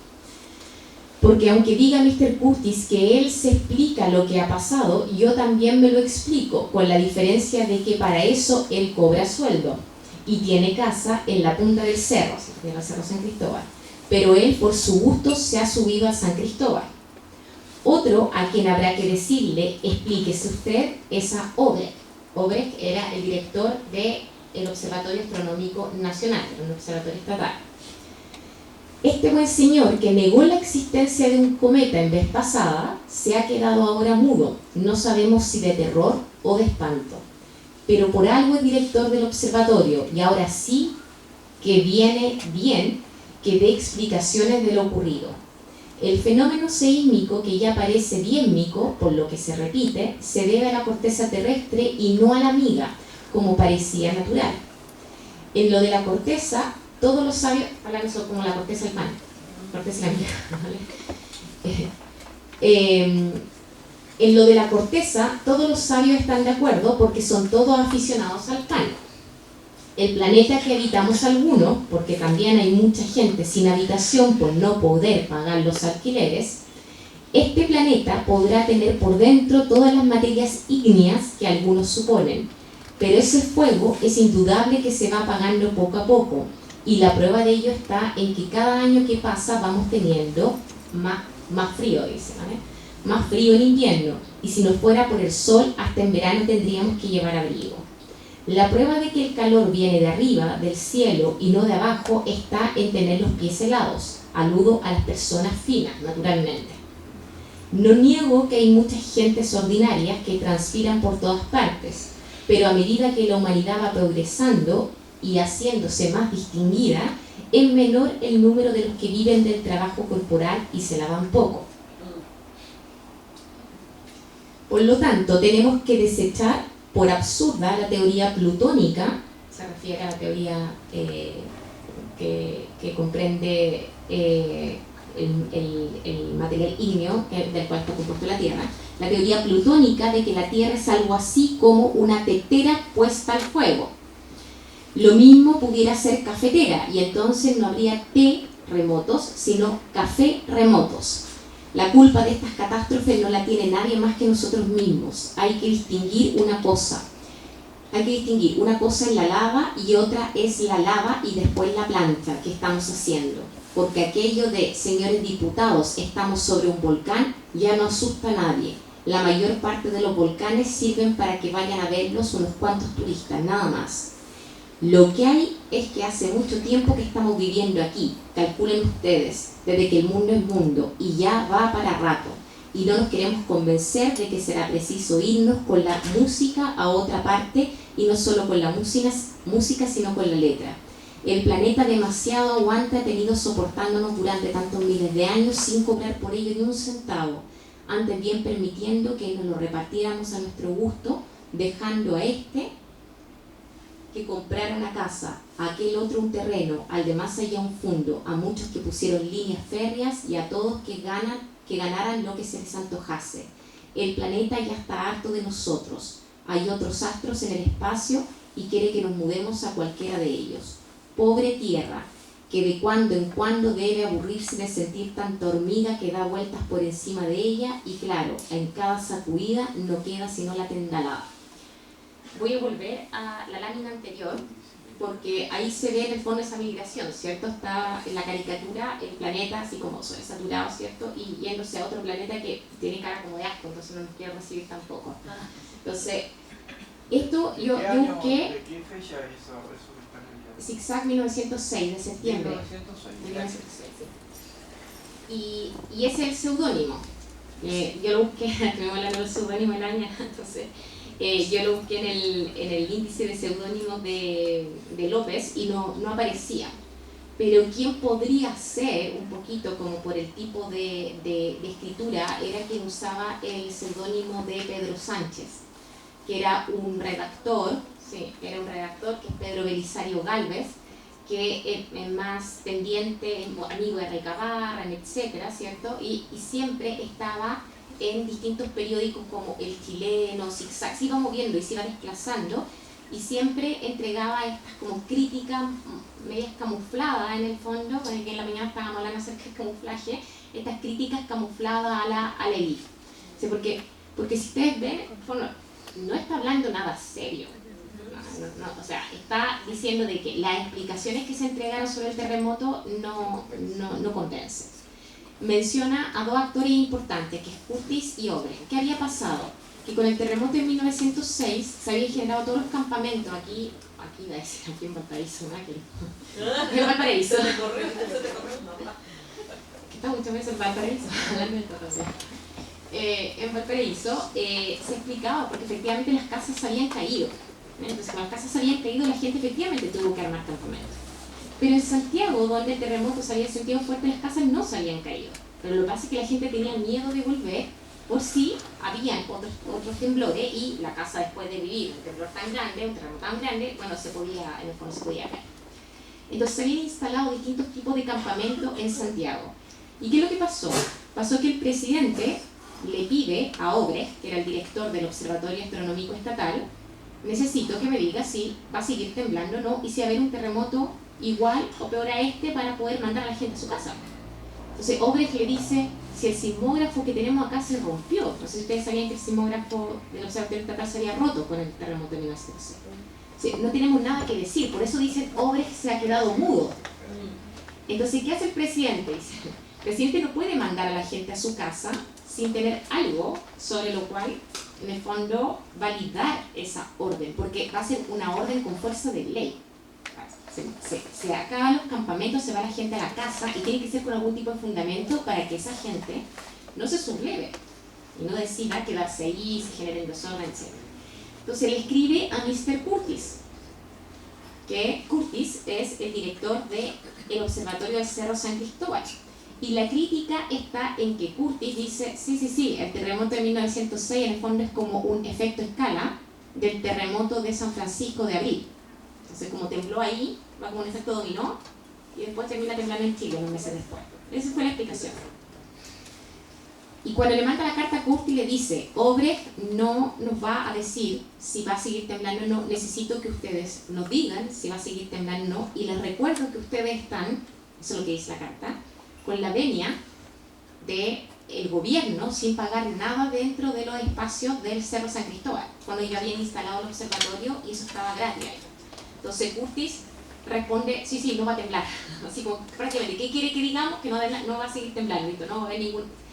Porque aunque diga Mr. Curtis que él se explica lo que ha pasado, yo también me lo explico, con la diferencia de que para eso él cobra sueldo y tiene casa en la punta del cerro, en el Cerro San Cristóbal. Pero él por su gusto se ha subido a San Cristóbal. Otro a quien habrá que decirle, explíquese usted, es a Obrecht. Obrecht era el director del Observatorio Astronómico Nacional, un observatorio estatal. Este buen señor que negó la existencia de un cometa en vez pasada, se ha quedado ahora mudo, no sabemos si de terror o de espanto. Pero por algo es director del observatorio y ahora sí que viene bien que dé explicaciones de lo ocurrido. El fenómeno sísmico, que ya parece bien mico, por lo que se repite, se debe a la corteza terrestre y no a la miga, como parecía natural. En lo de la corteza, todos los sabios hablan eso como la corteza del pan, corteza de la miga, ¿vale? En lo de la corteza, todos los sabios están de acuerdo porque son todos aficionados al pan. El planeta que habitamos algunos, porque también hay mucha gente sin habitación por no poder pagar los alquileres, este planeta podrá tener por dentro todas las materias ígneas que algunos suponen, pero ese fuego es indudable que se va apagando poco a poco, y la prueba de ello está en que cada año que pasa vamos teniendo más frío, dice, ¿vale? Más frío en invierno, y si no fuera por el sol, hasta en verano tendríamos que llevar abrigo. La prueba de que el calor viene de arriba, del cielo, y no de abajo, está en tener los pies helados. Aludo a las personas finas, naturalmente. No niego que hay muchas gentes ordinarias que transpiran por todas partes, pero a medida que la humanidad va progresando y haciéndose más distinguida, es menor el número de los que viven del trabajo corporal y se lavan poco. Por lo tanto, tenemos que desechar por absurda la teoría plutónica, se refiere a la teoría que comprende el material ígneo del cual está compuesto la Tierra, la teoría plutónica de que la Tierra es algo así como una tetera puesta al fuego. Lo mismo pudiera ser cafetera, y entonces no habría té remotos, sino café remotos. La culpa de estas catástrofes no la tiene nadie más que nosotros mismos. Hay que distinguir una cosa. Hay que distinguir una cosa es la lava y otra es la lava y después la plancha que estamos haciendo. Porque aquello de, señores diputados, estamos sobre un volcán, ya no asusta a nadie. La mayor parte de los volcanes sirven para que vayan a verlos unos cuantos turistas, nada más. Lo que hay es que hace mucho tiempo que estamos viviendo aquí, calculen ustedes, desde que el mundo es mundo, y ya va para rato, y no nos queremos convencer de que será preciso irnos con la música a otra parte, y no solo con la música, sino con la letra. El planeta demasiado aguante ha tenido soportándonos durante tantos miles de años sin cobrar por ello ni un centavo, antes bien permitiendo que nos lo repartiéramos a nuestro gusto, dejando a este que comprara una casa, a aquel otro un terreno, al de más allá un fondo, a muchos que pusieron líneas férreas y a todos que ganaran lo que se les antojase. El planeta ya está harto de nosotros. Hay otros astros en el espacio y quiere que nos mudemos a cualquiera de ellos. Pobre Tierra, que de cuando en cuando debe aburrirse de sentir tanta hormiga que da vueltas por encima de ella y claro, en cada sacudida no queda sino la tendalada. Voy a volver a la lámina anterior, porque ahí se ve en el fondo esa migración, ¿cierto? Está en la caricatura el planeta así como sobresaturado, ¿cierto? Y yéndose a otro planeta que tiene cara como de asco, entonces no nos quiero recibir tampoco. Entonces, esto yo busqué... ¿De qué fecha es eso que está mirando? Zigzag 1906, de septiembre. 1906. Y ese es el seudónimo. Yo lo busqué, estuvimos hablando del seudónimo el año, entonces... yo lo busqué en el índice de seudónimos de López y no aparecía. Pero quien podría ser, un poquito como por el tipo de escritura, era quien usaba el seudónimo de Pedro Sánchez, que era un redactor, que es Pedro Belisario Gálvez, que es más tendiente, amigo de Recabarren, etcétera, ¿cierto? Y siempre estaba en distintos periódicos como El Chileno, Zigzag, se iba moviendo y se iba desplazando, y siempre entregaba estas como críticas medias camufladas en el fondo, que en la mañana estábamos hablando acerca del camuflaje, estas críticas camufladas a la élite. ¿Sí? Porque si ustedes ven, no está hablando nada serio. O sea, está diciendo de que las explicaciones que se entregaron sobre el terremoto no convencen. Menciona a dos actores importantes, que es Curtis y Obrecht. ¿Qué había pasado? Que con el terremoto de 1906 se habían generado todos los campamentos, aquí iba a decir, aquí en Valparaíso, ¿no? En Valparaíso. Que está muchas veces en Valparaíso, hablando de todo. En Valparaíso se explicaba porque efectivamente las casas se habían caído. Entonces, cuando las casas se habían caído, la gente efectivamente tuvo que armar campamentos. Pero en Santiago, donde el terremoto se había sentido fuerte, las casas no se habían caído. Pero lo que pasa es que la gente tenía miedo de volver por si habían otros temblores, y la casa, después de vivir un temblor tan grande, un terremoto tan grande, bueno, en el fondo se podía caer. Entonces se habían instalado distintos tipos de campamentos en Santiago. ¿Y qué es lo que pasó? Pasó que el presidente le pide a Obrecht, que era el director del Observatorio Astronómico Estatal: necesito que me diga si va a seguir temblando o no, y si va a haber un terremoto igual o peor a este, para poder mandar a la gente a su casa. Entonces Obrecht le dice: si el sismógrafo que tenemos acá se rompió, no sé si ustedes sabían que el sismógrafo del Observatorio Estatal se había roto con el terremoto de 1906. Sí, no tenemos nada que decir, por eso dicen Obrecht se ha quedado mudo. Entonces, ¿qué hace el presidente? Dice, el presidente no puede mandar a la gente a su casa sin tener algo sobre lo cual, en el fondo, validar esa orden, porque va a ser una orden con fuerza de ley. Se acaban los campamentos, se va la gente a la casa, y tiene que ser con algún tipo de fundamento para que esa gente no se subleve y no decida quedarse ahí, se generen desorden, etc. Entonces le escribe a Mr. Curtis, que Curtis es el director del Observatorio del Cerro San Cristóbal. Y la crítica está en que Curtis dice: sí, el terremoto de 1906 en el fondo es como un efecto escala del terremoto de San Francisco de abril. Entonces, como tembló ahí, va como un efecto dominó, y después termina temblando en Chile unos meses después. Esa fue la explicación. Y cuando le manda la carta a Curtis, le dice: Obrecht no nos va a decir si va a seguir temblando o no, necesito que ustedes nos digan si va a seguir temblando o no, y les recuerdo que ustedes están, eso es lo que dice la carta, con la venia del gobierno sin pagar nada dentro de los espacios del Cerro San Cristóbal, cuando ya habían instalado el observatorio y eso estaba gratis ahí. Entonces Curtis responde: sí, no va a temblar. Así como prácticamente, ¿qué quiere que digamos? Que no va a seguir temblando, no va a haber ningún...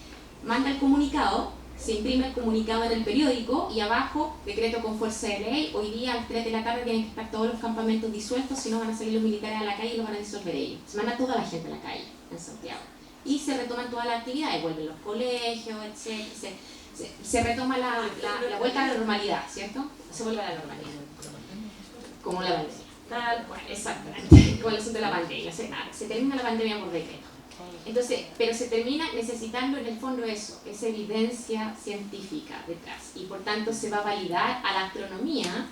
Manda el comunicado, se imprime el comunicado en el periódico, y abajo: decreto con fuerza de ley, hoy día a las 3 de la tarde tienen que estar todos los campamentos disueltos, si no van a salir los militares a la calle y los van a disolver ellos. Se manda toda la gente a la calle en Santiago. Y se retoman todas las actividades, vuelven los colegios, etc. Se retoma la vuelta a la normalidad, ¿cierto? Se vuelve a la normalidad. Como la pandemia. Tal cual, exactamente. Como el asunto de la pandemia. Se termina la pandemia por decreto. Entonces, pero se termina necesitando en el fondo eso, esa evidencia científica detrás. Y por tanto se va a validar a la astronomía,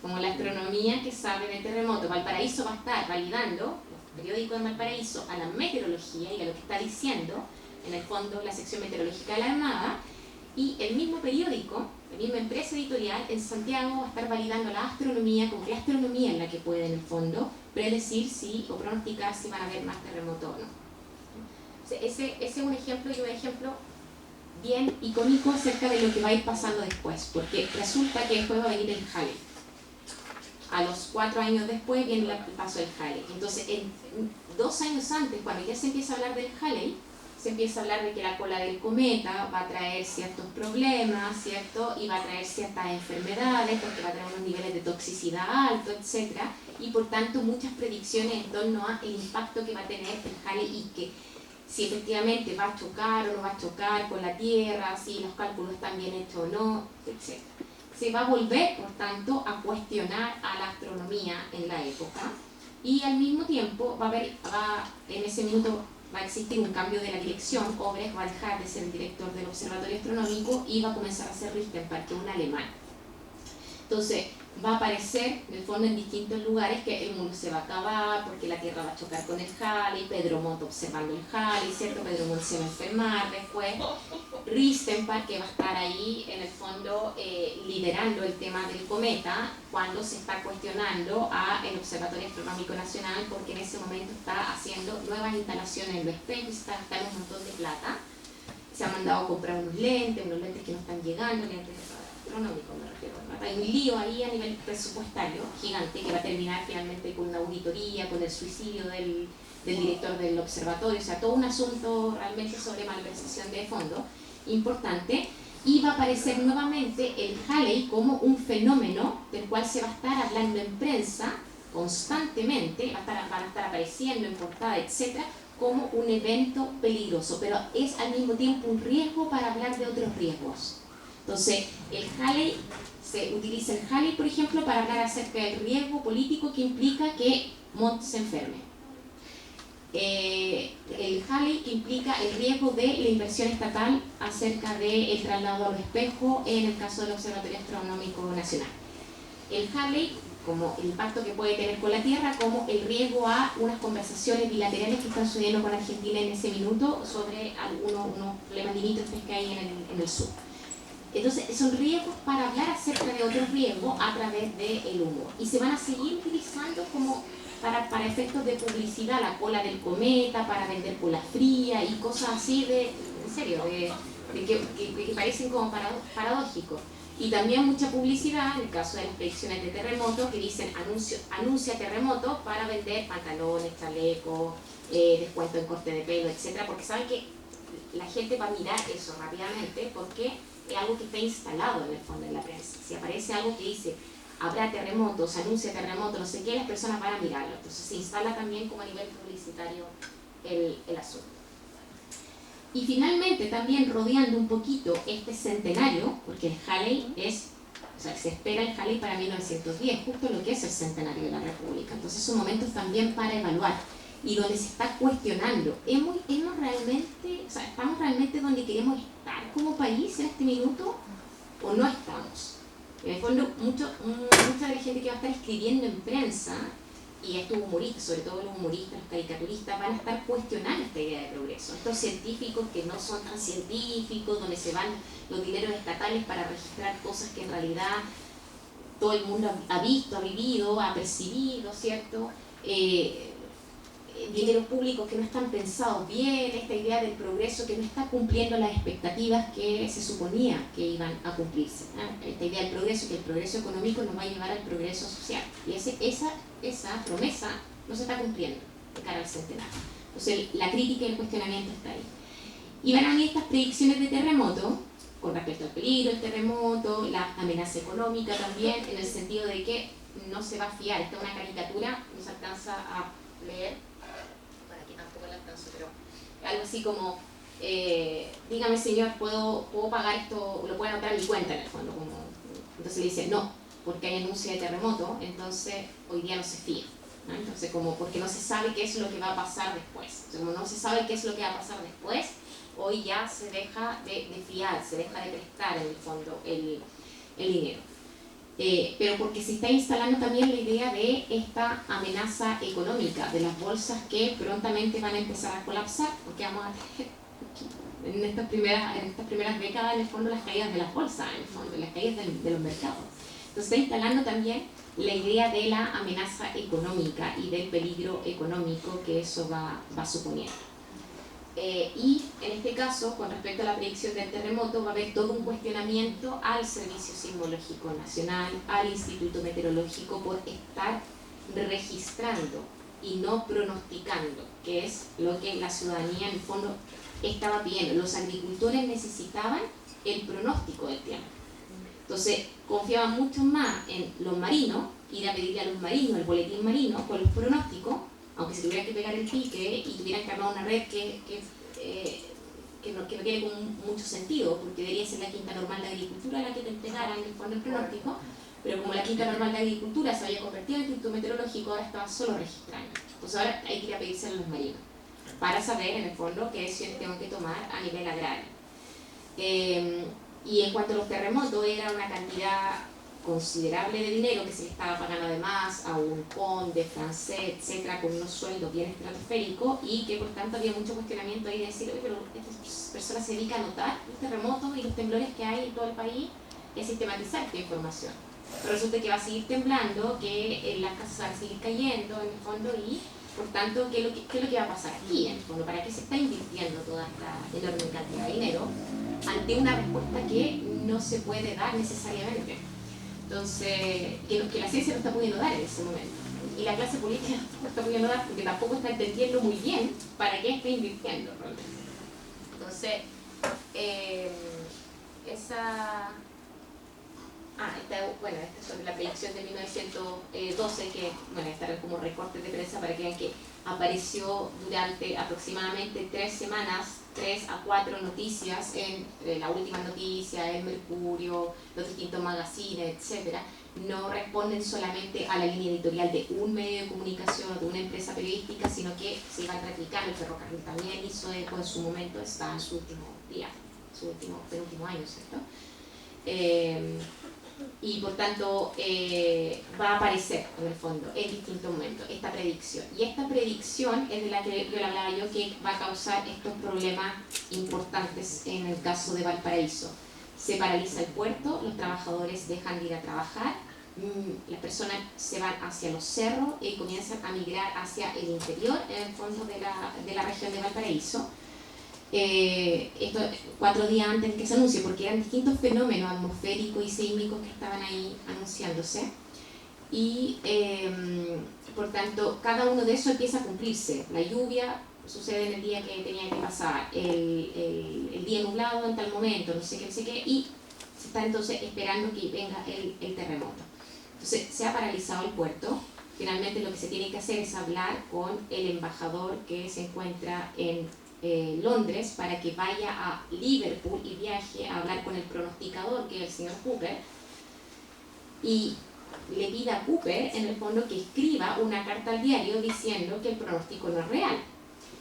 como la astronomía que sabe de terremoto. Valparaíso va a estar validando, los periódicos de Valparaíso, a la meteorología y a lo que está diciendo, en el fondo, la sección meteorológica de la Armada, y el mismo periódico, la misma empresa editorial en Santiago va a estar validando la astronomía, como la astronomía en la que puede, en el fondo, predecir o pronosticar si van a haber más terremotos o no. Ese es un ejemplo, y un ejemplo bien icónico acerca de lo que va a ir pasando después, porque resulta que después va a venir el Halley. A los 4 años después viene el paso del Halley. Entonces, 2 años antes, cuando ya se empieza a hablar del Halley, se empieza a hablar de que la cola del cometa va a traer ciertos problemas, ¿cierto? Y va a traer ciertas enfermedades, porque va a tener unos niveles de toxicidad altos, etc. Y por tanto, muchas predicciones en torno al impacto que va a tener el Halley, y que si efectivamente va a chocar o no va a chocar con la Tierra, si los cálculos están bien hechos o no, etc. Se va a volver, por tanto, a cuestionar a la astronomía en la época, y al mismo tiempo en ese minuto va a existir un cambio de la dirección. Obrecht va a dejar de ser el director del Observatorio Astronómico y va a comenzar a ser Richthofen, que es un alemán. Entonces, va a aparecer en el fondo en distintos lugares que el mundo se va a acabar porque la Tierra va a chocar con el Halley, Pedro Montt observando el Halley, ¿cierto? Pedro Montt se va a enfermar después, Ristenpark, que va a estar ahí en el fondo liderando el tema del cometa cuando se está cuestionando al Observatorio Astronómico Nacional porque en ese momento está haciendo nuevas instalaciones en los espejos y se está gastando un montón de plata. Se ha mandado a comprar unos lentes que no están llegando, lentes astronómicos me refiero. Hay un lío ahí a nivel presupuestario gigante que va a terminar finalmente con una auditoría, con el suicidio del director del observatorio, o sea, todo un asunto realmente sobre malversación de fondos importante, y va a aparecer nuevamente el Halley como un fenómeno del cual se va a estar hablando en prensa constantemente, van a estar apareciendo en portada, etcétera, como un evento peligroso, pero es al mismo tiempo un riesgo para hablar de otros riesgos. Entonces, se utiliza el Halley, por ejemplo, para hablar acerca del riesgo político que implica que Montt se enferme. El Halley que implica el riesgo de la inversión estatal acerca del traslado a los espejos en el caso del Observatorio Astronómico Nacional. El Halley como el impacto que puede tener con la Tierra, como el riesgo a unas conversaciones bilaterales que están sucediendo con Argentina en ese minuto sobre unos problemas limítrofes que hay en el sur. Entonces, son riesgos para hablar acerca de otros riesgos a través del humor. Y se van a seguir utilizando como para efectos de publicidad, la cola del cometa, para vender cola fría y cosas así en serio, que parecen como paradójicos. Y también mucha publicidad, en el caso de las predicciones de terremotos, que dicen anuncia terremoto para vender pantalones, chalecos, descuento en corte de pelo, etcétera, porque saben que la gente va a mirar eso rápidamente porque es algo que está instalado en el fondo de la prensa. Si aparece algo que dice habrá terremotos, anuncia terremoto, no sé qué, las personas van a mirarlo. Entonces se instala también como a nivel publicitario el asunto. Y finalmente también rodeando un poquito este centenario, porque el Halley se espera el Halley para 1910, justo lo que es el centenario de la República. Entonces son momentos también para evaluar y donde se está cuestionando, ¿estamos realmente donde queremos estar como país en este minuto o no estamos? En el fondo, mucha de la gente que va a estar escribiendo en prensa, y estos humoristas, sobre todo los humoristas, los caricaturistas, van a estar cuestionando esta idea de progreso. Estos científicos que no son tan científicos, donde se van los dineros estatales para registrar cosas que en realidad todo el mundo ha visto, ha vivido, ha percibido, ¿cierto? Dineros públicos que no están pensados bien, esta idea del progreso que no está cumpliendo las expectativas que se suponía que iban a cumplirse, ¿no? Esta idea del progreso, que el progreso económico nos va a llevar al progreso social. Y esa promesa no se está cumpliendo de cara al centenario. Entonces la crítica y el cuestionamiento está ahí. Y van a venir estas predicciones de terremoto, con respecto al peligro del terremoto, la amenaza económica también, en el sentido de que no se va a fiar. Esta es una caricatura, no se alcanza a leer, bueno, aquí tampoco la alcanzo, pero algo así como, dígame señor, ¿puedo pagar esto? Lo puede anotar en mi cuenta en el fondo. Entonces le dice, no, porque hay anuncio de terremoto, entonces hoy día no se fía, ¿no? Entonces porque no se sabe qué es lo que va a pasar después. Entonces, como no se sabe qué es lo que va a pasar después, hoy ya se deja de fiar, se deja de prestar en el fondo el dinero. Pero porque se está instalando también la idea de esta amenaza económica, de las bolsas que prontamente van a empezar a colapsar, porque vamos a tener en estas primeras décadas en el fondo las caídas de las bolsas, en el fondo, las caídas de los mercados. Entonces está instalando también la idea de la amenaza económica y del peligro económico que eso va suponiendo. Y en este caso, con respecto a la predicción del terremoto, va a haber todo un cuestionamiento al Servicio Sismológico Nacional, al Instituto Meteorológico, por estar registrando y no pronosticando, que es lo que la ciudadanía en el fondo estaba pidiendo. Los agricultores necesitaban el pronóstico del tiempo. Entonces, confiaban mucho más en los marinos, ir a pedirle a los marinos el boletín marino con los pronósticos, aunque se tuvieran que pegar el pique y tuvieran que armar una red que no tiene mucho sentido, porque debería ser la Quinta Normal de Agricultura la que te entregara en el fondo el pronóstico, pero como la Quinta Normal de Agricultura se había convertido en el Instituto Meteorológico, ahora estaba solo registrando. Entonces ahora hay que ir a pedirse a los marinos, para saber en el fondo qué decisiones tengo que tomar a nivel agrario. Y en cuanto a los terremotos, era una cantidad considerable de dinero que se le estaba pagando además a un conde, francés, etcétera, con unos sueldos bien estratosféricos, y que por tanto había mucho cuestionamiento ahí de decir, oye, pero estas personas se dedican a notar los terremotos y los temblores que hay en todo el país y a sistematizar esta información. Pero resulta que va a seguir temblando, que las casas van a seguir cayendo en el fondo, y por tanto, ¿qué es lo que va a pasar aquí en el fondo? ¿Para qué se está invirtiendo toda esta enorme cantidad de dinero ante una respuesta que no se puede dar necesariamente? Entonces, que la ciencia no está pudiendo dar en ese momento. Y la clase política no está pudiendo dar porque tampoco está entendiendo muy bien para qué está invirtiendo realmente. Entonces, esta es sobre la predicción de 1912, que, bueno, esta como recortes de prensa para que vean que apareció durante aproximadamente 3 semanas, 3 a 4 noticias en la última noticia, en Mercurio, los distintos magazines, etcétera. No responden solamente a la línea editorial de un medio de comunicación o de una empresa periodística, sino que se iban replicando. El ferrocarril también hizo eco en su momento, está en su último día, su penúltimo año, ¿cierto? Y por tanto va a aparecer en el fondo en distintos momentos esta predicción, y esta predicción es de la que yo le hablaba yo, que va a causar estos problemas importantes en el caso de Valparaíso. Se paraliza el puerto, los trabajadores dejan de ir a trabajar, las personas se van hacia los cerros y comienzan a migrar hacia el interior, en el fondo de la región de Valparaíso. Esto 4 días antes de que se anuncie, porque eran distintos fenómenos atmosféricos y sísmicos que estaban ahí anunciándose, y por tanto cada uno de esos empieza a cumplirse. La lluvia sucede en el día que tenía que pasar, el día nublado en tal momento, no sé qué, y se está entonces esperando que venga el terremoto. Entonces se ha paralizado el puerto. Finalmente lo que se tiene que hacer es hablar con el embajador que se encuentra en Londres, para que vaya a Liverpool y viaje a hablar con el pronosticador, que es el señor Cooper, y le pida a Cooper en el fondo que escriba una carta al diario diciendo que el pronóstico no es real.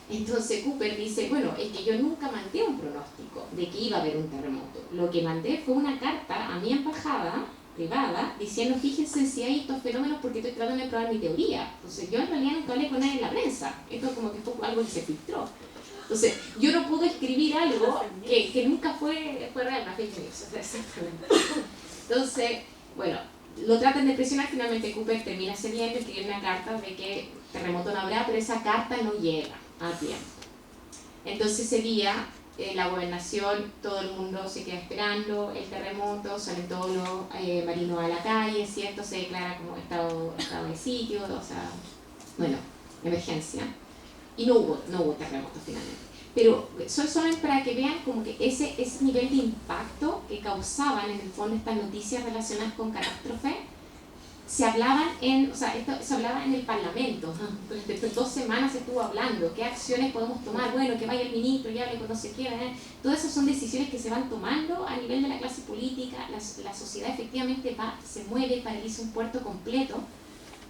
Entonces Cooper dice, bueno, es que yo nunca mandé un pronóstico de que iba a haber un terremoto. Lo que mandé fue una carta a mi embajada privada diciendo, fíjense si hay estos fenómenos porque estoy tratando de probar mi teoría. Entonces yo en realidad nunca hablé con nadie en la prensa. Esto como que fue algo que se filtró. Entonces, yo no puedo escribir algo que nunca fue real, una fake news. Exactamente. Entonces, bueno, lo tratan de presionar. Finalmente Cooper termina cediendo y escribe una carta de que terremoto no habrá, pero esa carta no llega a tiempo. Entonces ese día, la gobernación, todo el mundo se queda esperando el terremoto, salen todos los marinos a la calle, ¿cierto? Se declara como estado de sitio, o sea, bueno, emergencia. Y no hubo terremotos finalmente. Pero solo para que vean como que ese nivel de impacto que causaban en el fondo estas noticias relacionadas con catástrofe, se hablaban se hablaba en el Parlamento. Durante 2 semanas se estuvo hablando, ¿qué acciones podemos tomar? Bueno, que vaya el ministro y hable con no sé quién. Todas esas son decisiones que se van tomando a nivel de la clase política. La sociedad efectivamente se mueve, paraliza un puerto completo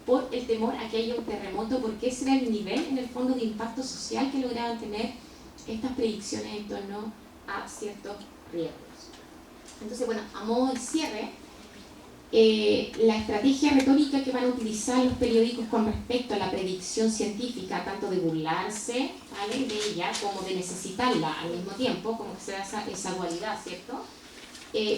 por el temor a que haya un terremoto, porque ese era el nivel en el fondo de impacto social que lograban tener estas predicciones en torno a ciertos riesgos. Entonces, bueno, a modo de cierre, la estrategia retórica que van a utilizar los periódicos con respecto a la predicción científica, tanto de burlarse, ¿vale?, de ella, como de necesitarla al mismo tiempo, como que se da esa dualidad, ¿cierto?,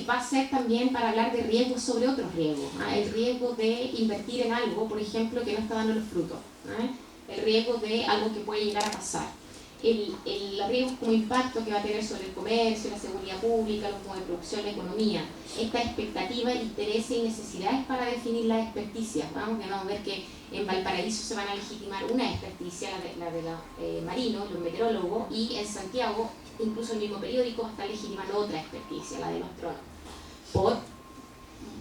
va a ser también para hablar de riesgos sobre otros riesgos, el riesgo de invertir en algo, por ejemplo, que no está dando los frutos, el riesgo de algo que puede llegar a pasar, el riesgo como impacto que va a tener sobre el comercio, la seguridad pública, los modos de producción, la economía, esta expectativa, intereses y necesidades para definir las experticias. Vamos a ver que en Valparaíso se van a legitimar una experticia, la de los marinos, los meteorólogos, y en Santiago, incluso el mismo periódico está legitimando otra experticia, la de los astrónomos,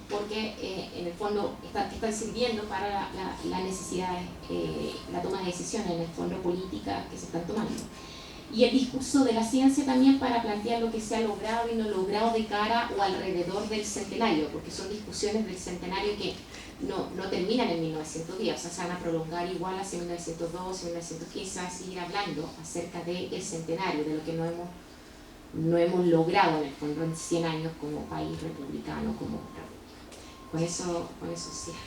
porque en el fondo están sirviendo para la necesidad, la toma de decisiones, en el fondo políticas que se están tomando. Y el discurso de la ciencia también para plantear lo que se ha logrado y no logrado de cara o alrededor del centenario, porque son discusiones del centenario que no terminan en 1910, o sea, se van a prolongar igual hacia 1912, 1915, a seguir hablando acerca del centenario, de lo que no hemos logrado en el fondo en 100 años como país republicano, como república. Con eso cierro.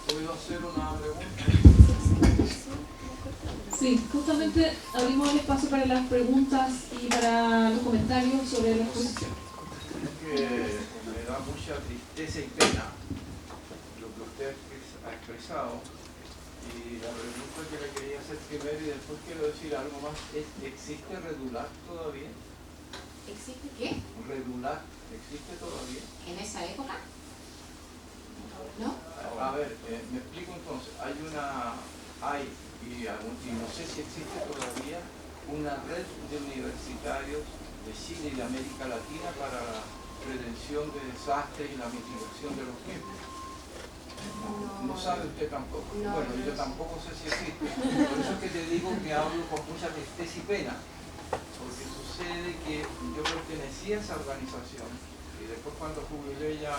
¿Puedo hacer una pregunta? Sí, justamente abrimos el espacio para las preguntas y para los comentarios sobre la exposición. Es que me da mucha tristeza y pena lo que usted ha expresado. Y la pregunta que le quería hacer primero y después quiero decir algo más es, ¿existe Redulat todavía? ¿Existe qué? ¿Redulat existe todavía? ¿En esa época? ¿No? A ver, me explico entonces. Y no sé si existe todavía una red de universitarios de Chile y de América Latina para la prevención de desastres y la mitigación de los mismos. No sabe usted tampoco. No, bueno, yo tampoco sé si existe. Por eso es que te digo que hablo con mucha tristeza y pena. Porque sucede que yo pertenecía a esa organización y después cuando jubilé ya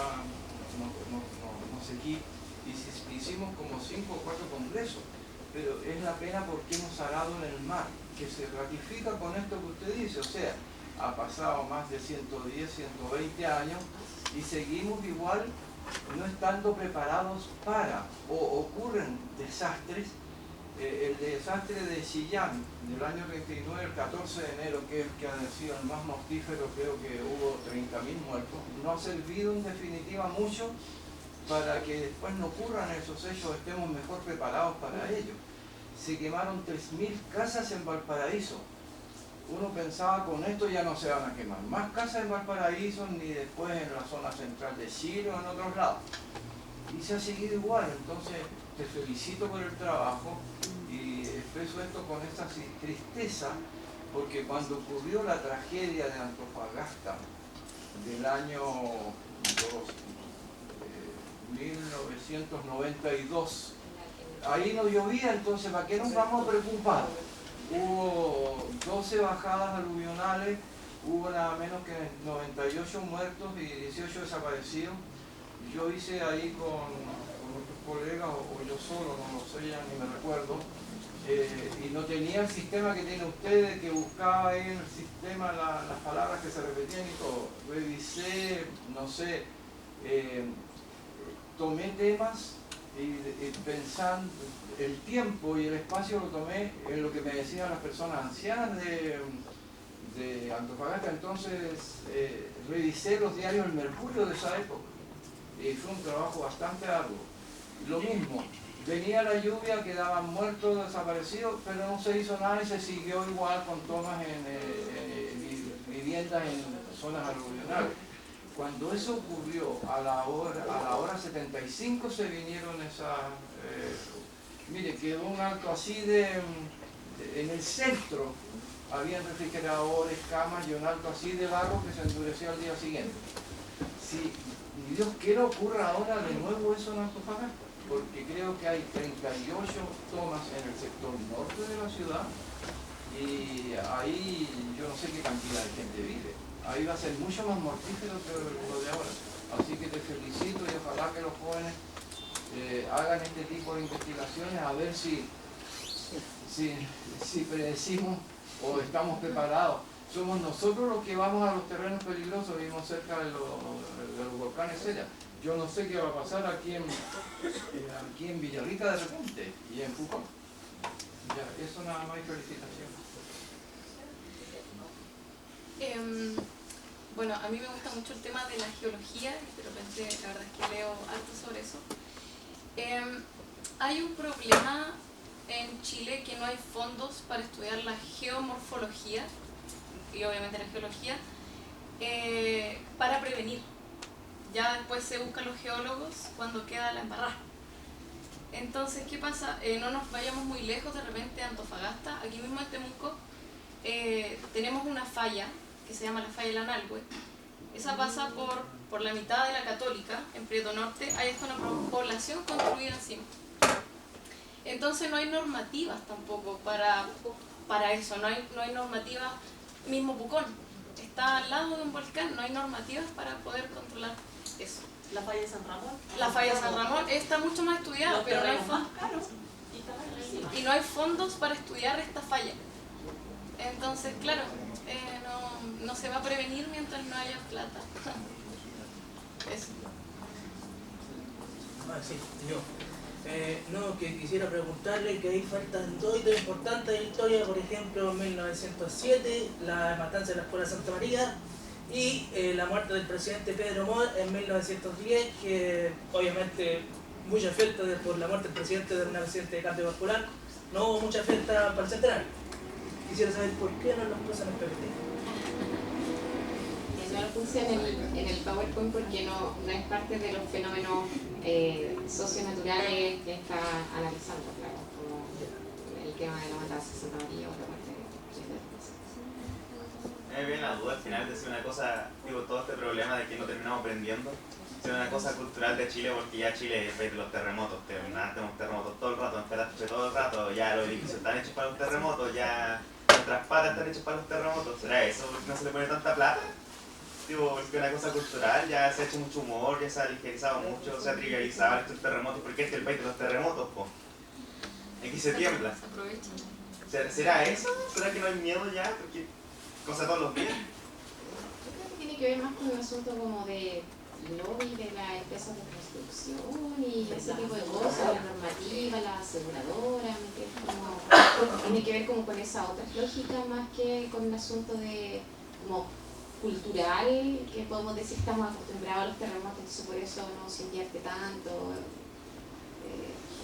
no seguí. Hicimos como 5 o 4 congresos. Pero es la pena porque hemos arado en el mar, que se ratifica con esto que usted dice, o sea, ha pasado más de 110, 120 años y seguimos igual no estando preparados para, o ocurren desastres. El desastre de Chillán del año 39, el 14 de enero, que ha sido el más mortífero, creo que hubo 30.000 muertos, no ha servido en definitiva mucho para que después no ocurran esos hechos, estemos mejor preparados para ello. Se quemaron 3.000 casas en Valparaíso. Uno pensaba, con esto ya no se van a quemar más casas en Valparaíso, ni después en la zona central de Chile o en otros lados. Y se ha seguido igual, entonces te felicito por el trabajo y expreso esto con esta tristeza, porque cuando ocurrió la tragedia de Antofagasta del año 1992, ahí no llovía, entonces ¿para qué nos vamos a preocupar? Hubo 12 bajadas aluvionales, hubo nada menos que 98 muertos y 18 desaparecidos. Yo hice ahí con otros colegas, o yo solo, no lo sé, ya ni me recuerdo, y no tenía el sistema que tienen ustedes, que buscaba ahí en el sistema las palabras que se repetían y todo. Revisé, no sé, tomé temas y pensando el tiempo y el espacio lo tomé en lo que me decían las personas ancianas de Antofagasta. Entonces revisé los diarios El Mercurio de esa época y fue un trabajo bastante arduo. Lo mismo, venía la lluvia, quedaban muertos, desaparecidos, pero no se hizo nada y se siguió igual con tomas en viviendas en zonas aluvionales. Cuando eso ocurrió, a la hora 75 se vinieron esas... mire, quedó un alto así en el centro, había refrigeradores, camas y un alto así de barro que se endureció al día siguiente. Si Dios quiera ocurra ahora de nuevo eso en Antofagasta, porque creo que hay 38 tomas en el sector norte de la ciudad y ahí yo no sé qué cantidad de gente vive. Ahí va a ser mucho más mortífero que lo de ahora. Así que te felicito y ojalá que los jóvenes hagan este tipo de investigaciones a ver si predecimos o estamos preparados. Somos nosotros los que vamos a los terrenos peligrosos, vivimos cerca de los volcanes, etc. Yo no sé qué va a pasar aquí en Villarrica de repente y en Pucón. Ya, eso nada más y felicitaciones. Bueno, a mí me gusta mucho el tema de la geología, de repente la verdad es que leo harto sobre eso. Hay un problema en Chile que no hay fondos para estudiar la geomorfología y obviamente la geología para prevenir. Ya después se buscan los geólogos cuando queda la embarrada. Entonces, ¿qué pasa? No nos vayamos muy lejos, de repente a Antofagasta, aquí mismo en Temuco, tenemos una falla que se llama la falla del Analhue. Esa pasa por la mitad de la Católica, en Prieto Norte, ahí está una población construida encima. Entonces no hay normativas tampoco para eso, no hay normativas, mismo Pucón, está al lado de un volcán, no hay normativas para poder controlar eso. La falla de San Ramón. La falla de San Ramón está mucho más estudiada, pero no hay fondos. Y no hay fondos para estudiar esta falla. Entonces, claro, no se va a prevenir mientras no haya plata. Eso. Sí, yo. No, que quisiera preguntarle que ahí faltan dos hitos importantes de la historia, por ejemplo, en 1907, la matanza de la Escuela Santa María, y la muerte del presidente Pedro Montt en 1910, que obviamente mucha fiesta por la muerte del presidente de un accidente de cardiovascular, no hubo mucha fiesta para el centenario. Quisiera saber por qué no los puso en el PPT. No lo puse en el PowerPoint porque no es parte de los fenómenos socionaturales que está analizando, claro, como el tema de la matanza de Santa María o la muerte del presidente. Me viene la duda al final de si una cosa, digo, todo este problema de que no terminamos aprendiendo, si una cosa cultural de Chile, porque ya Chile es el país de los terremotos, tenemos terremotos todo el rato, en catástrofe todo el rato, ya los edificios están hechos para los terremotos, ya nuestras patas están hechas para los terremotos. ¿Será eso? ¿Por qué no se le pone tanta plata? Digo, porque una cosa cultural, ya se ha hecho mucho humor, ya se ha ligerizado mucho, se ha trivializado estos terremotos, porque este es el país de los terremotos, po. Aquí se tiembla. Se aprovechan. ¿Será eso? ¿Será que no hay miedo ya? Porque cosa todos los días. Yo creo que tiene que ver más con un asunto como de lobby de las empresas de construcción y ese tipo de cosas, la normativa, la aseguradora, tiene que ver como con esa otra lógica más que con un asunto de como cultural, que podemos decir que estamos acostumbrados a los terremotos, entonces por eso no se invierte tanto.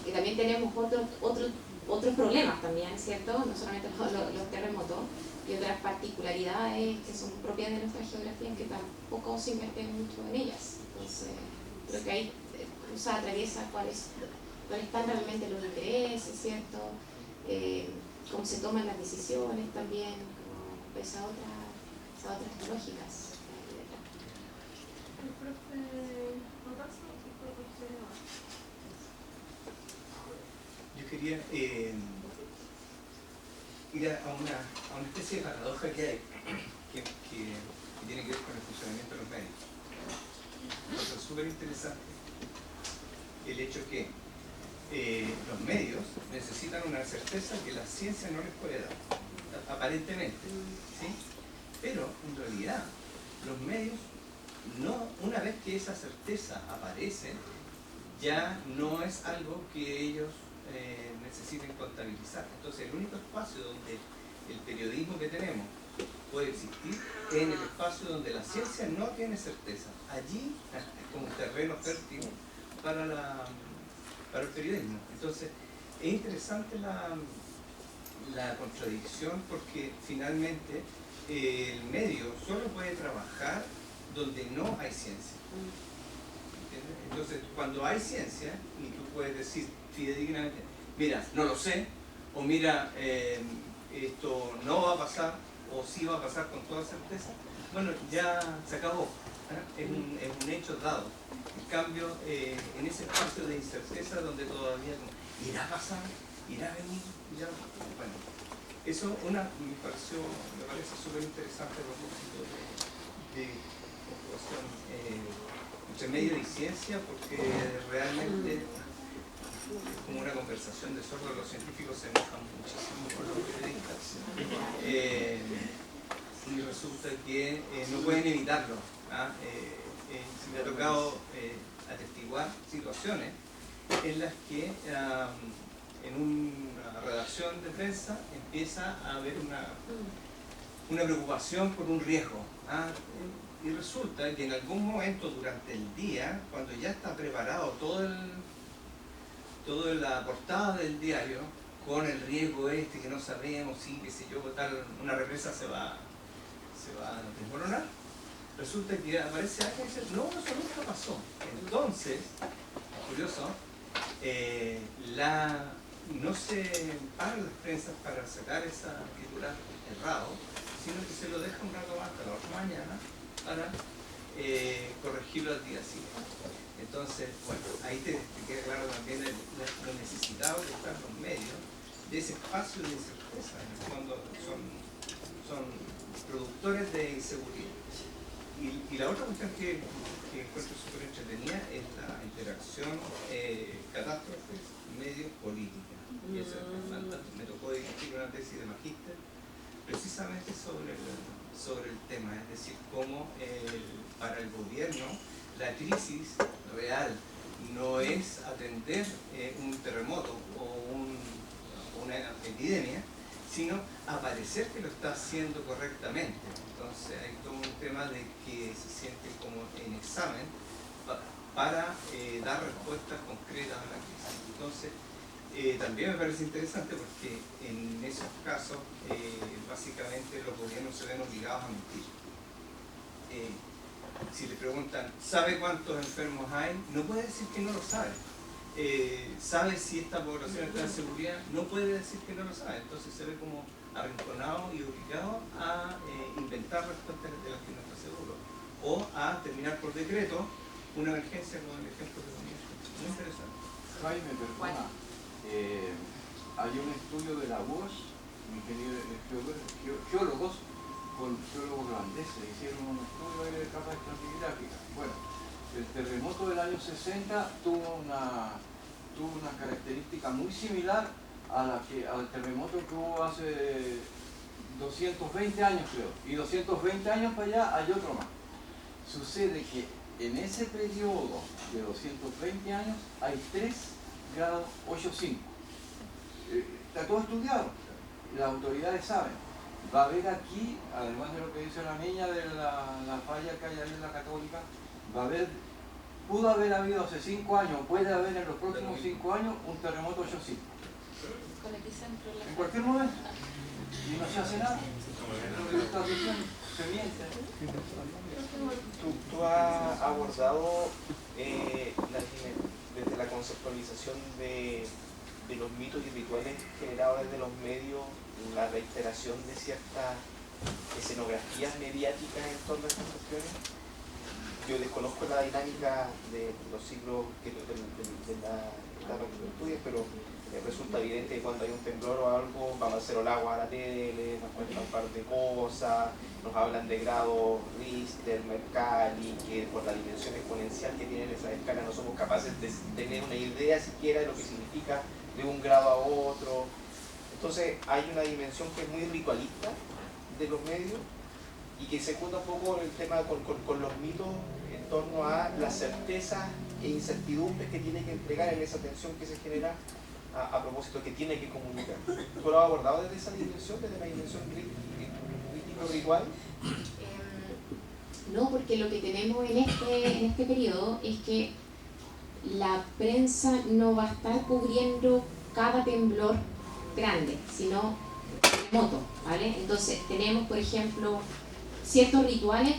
Y también tenemos otros problemas también, ¿cierto? No solamente los terremotos y otras particularidades que son propias de nuestra geografía en que tampoco se invierte mucho en ellas. Entonces creo que ahí atraviesa cuáles están realmente los intereses, ¿cierto? Cómo se toman las decisiones también, como esas otras lógicas. ¿El profe Rotazo o el profe Nevada? Yo quería ir a una especie de paradoja que hay, que tiene que ver con el funcionamiento de los medios. Es súper interesante el hecho que los medios necesitan una certeza que la ciencia no les puede dar, aparentemente, ¿sí? Pero en realidad los medios, una vez que esa certeza aparece, ya no es algo que ellos necesiten contabilizar. Entonces el único espacio donde el periodismo que tenemos puede existir es en el espacio donde la ciencia no tiene certeza. Allí es como un terreno fértil para el periodismo. Entonces es interesante la contradicción, porque finalmente el medio solo puede trabajar donde no hay ciencia. ¿Entiendes? Entonces, cuando hay ciencia, y tú puedes decir fidedignamente, mira, no lo sé, o mira, esto no va a pasar, o sí va a pasar con toda certeza, bueno, ya se acabó, ¿eh? Es un hecho dado. En cambio, en ese espacio de incerteza donde todavía irá a pasar, irá a venir, ya, bueno. Eso me parece súper interesante a propósito de conjugación entre medio y ciencia, porque realmente es como una conversación de sordos. Los científicos se enojan muchísimo con los periodistas y resulta que no pueden evitarlo. Se me ha tocado atestiguar situaciones en las que en una redacción de prensa empieza a haber una preocupación por un riesgo. Y resulta que en algún momento durante el día, cuando ya está preparado toda la portada del diario, con el riesgo que no sabemos si, qué sé yo, tal, una represa se va a desmoronar, resulta que aparece alguien y dice, no, eso nunca pasó. Entonces, es curioso, no se pagan las prensas para sacar ese titular errado, sino que se lo deja un rato más hasta la otra mañana para corregirlo al día siguiente. Entonces, bueno, ahí te queda claro también lo necesitado que están los medios de ese espacio de incerteza. En el fondo son productores de inseguridad. Y la otra cuestión que encuentro súper entretenida es la interacción catástrofes, medios, política. Y eso es fantástico. Me tocó dirigir una tesis de magíster precisamente sobre sobre el tema, es decir, cómo para el gobierno la crisis real no es atender un terremoto o una epidemia, sino aparecer que lo está haciendo correctamente. Entonces hay todo un tema de que se siente como en examen para dar respuestas concretas a la crisis. Entonces también me parece interesante porque en esos casos básicamente los gobiernos se ven obligados a mentir. Si le preguntan, ¿sabe cuántos enfermos hay? No puede decir que no lo sabe. ¿Sabe si esta población está en seguridad? No puede decir que no lo sabe. Entonces se ve como arrinconado y obligado a inventar respuestas de las que no está seguro. O a terminar por decreto una emergencia como el ejemplo que ponía. Muy interesante. Jaime, perdona. Hay un estudio de la UOS, geólogos, con geólogos holandeses, hicieron un estudio de capas estratigráficas. Bueno, el terremoto del año 60 tuvo una característica muy similar al terremoto que hubo hace 220 años, creo. Y 220 años para allá hay otro más. Sucede que en ese periodo de 220 años hay 3 grados 8,5. Está todo estudiado. Las autoridades saben. Va a haber aquí, además de lo que dice la niña de la falla que hay ahí en la Católica, pudo haber habido hace 5 años, puede haber en los próximos 5 años un terremoto 8,5. En cualquier momento. Y no se hace nada. Es lo que estás diciendo. Se miente. Tú has abordado desde la conceptualización de los mitos y rituales generados desde los medios, la reiteración de ciertas escenografías mediáticas en torno a estas cuestiones. Yo desconozco la dinámica de los siglos de la etapa que tú estudias, pero resulta evidente que cuando hay un temblor o algo, vamos a hacer el agua a la tele, nos cuentan un par de cosas, nos hablan de grados Richter, Mercalli, que por la dimensión exponencial que tienen esas escalas no somos capaces de tener una idea siquiera de lo que significa de un grado a otro. Entonces hay una dimensión que es muy ritualista de los medios y que secunda un poco el tema con los mitos en torno a las certezas e incertidumbres que tiene que entregar en esa tensión que se genera a propósito que tiene que comunicar. ¿Tú lo has abordado desde esa dimensión, desde la dimensión crítico-ritual? No, porque lo que tenemos en este periodo es que la prensa no va a estar cubriendo cada temblor grande, sino terremoto, ¿vale? Entonces tenemos, por ejemplo, ciertos rituales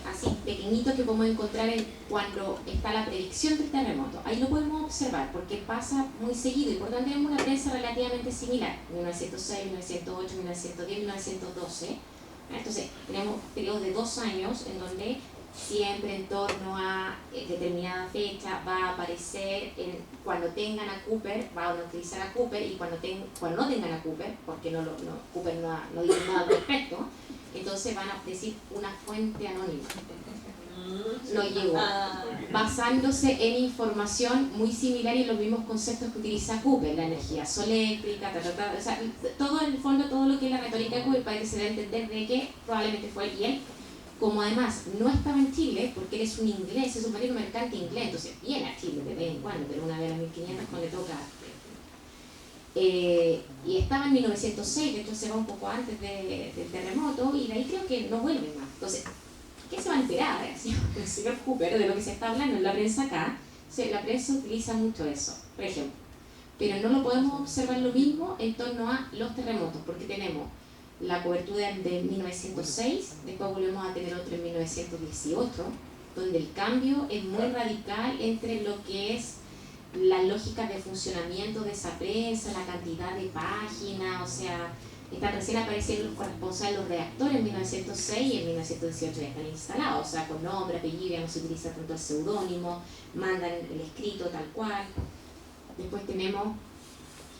así pequeñitos que podemos encontrar cuando está la predicción del terremoto. Ahí lo podemos observar porque pasa muy seguido y por tanto tenemos una prensa relativamente similar, 1906, 1908, 1910, 1912. Entonces tenemos periodos de 2 años en donde siempre en torno a determinada fecha va a aparecer, cuando tengan a Cooper, van a utilizar a Cooper, y cuando no tengan a Cooper, porque Cooper no dice nada al respecto, entonces van a decir una fuente anónima. No llegó. Basándose en información muy similar y en los mismos conceptos que utiliza Cooper, la energía soléctrica, o sea, todo en el fondo, todo lo que es la retórica de Cooper para que se dé a entender de que probablemente fue él, y él, como además no estaba en Chile, porque él es un inglés, es un marino mercante inglés, entonces viene a Chile de vez en cuando, pero una vez a las 1500 cuando le toca. Y estaba en 1906, de hecho se va un poco antes del terremoto, y de ahí creo que no vuelve más. Entonces, ¿qué se va a enterar el señor Cooper de lo que se está hablando en la prensa acá? O sea, la prensa utiliza mucho eso, por ejemplo. Pero no lo podemos observar lo mismo en torno a los terremotos, porque tenemos la cobertura de 1906, después volvemos a tener otro en 1918, donde el cambio es muy radical entre lo que es la lógica de funcionamiento de esa prensa, la cantidad de páginas, o sea, están recién apareciendo los corresponsales de los reactores en 1906 y en 1918 ya están instalados, o sea, con nombre, apellido, ya no se utiliza tanto el seudónimo, mandan el escrito tal cual. Después tenemos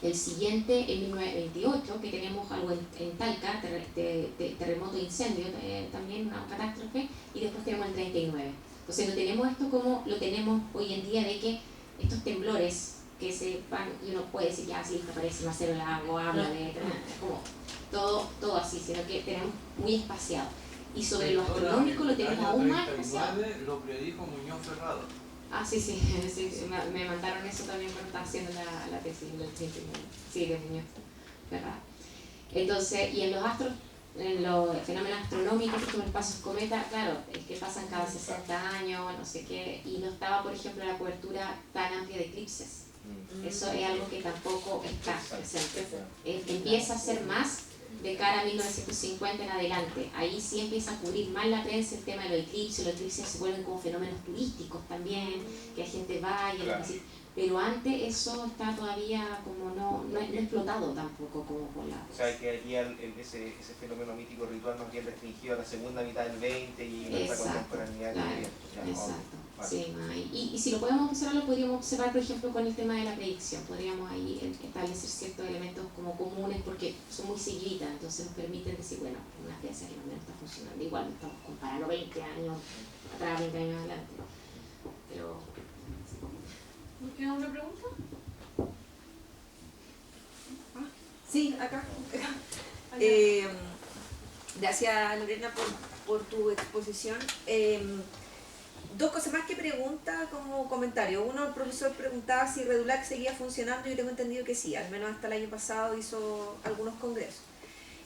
el siguiente en 1928, que tenemos algo en Talca, terremoto e incendio, también una catástrofe, y después tenemos el 39. Entonces no tenemos esto como lo tenemos hoy en día, de que estos temblores que se van, y uno puede decir, ya sí, aparece Macero Lago, habla de como todo así, sino que tenemos muy espaciado. y sobre lo astronómico lo tenemos aún más espaciado. Lo predijo Muñoz Ferrado. Ah, sí, sí, me mandaron eso también cuando estaba haciendo la tesis del 39. Sí, de Muñoz, ¿verdad? Entonces, y en los fenómenos astronómicos, como el paso cometa, claro, es que pasan cada 60 años, no sé qué, y no estaba, por ejemplo, la cobertura tan amplia de eclipses. Eso es algo que tampoco está presente. Empieza a ser más de cara a 1950 en adelante. Ahí sí empieza a cubrir más la prensa el tema de los eclipses se vuelven como fenómenos turísticos también, que la gente vaya, Claro. pero antes eso está todavía como no explotado tampoco como por la... O sea, que aquí ese fenómeno mítico ritual más bien restringido a la segunda mitad del 20 y nuestra contemporaneidad. Claro, Ya, exacto. vale. Sí, y si lo podemos observar, lo podríamos observar, por ejemplo, con el tema de la predicción. Podríamos ahí establecer ciertos elementos como comunes porque son muy seguiditas, entonces nos permiten decir, bueno, una ciencia que más o menos está funcionando. Igual no estamos comparando 20 años atrás, 20 años adelante. Pero... ¿Nos queda una pregunta? Sí, acá. Gracias, Lorena, por tu exposición. Dos cosas más que pregunta como comentario. Uno, el profesor preguntaba si Redulac seguía funcionando y yo tengo entendido que sí, al menos hasta el año pasado hizo algunos congresos.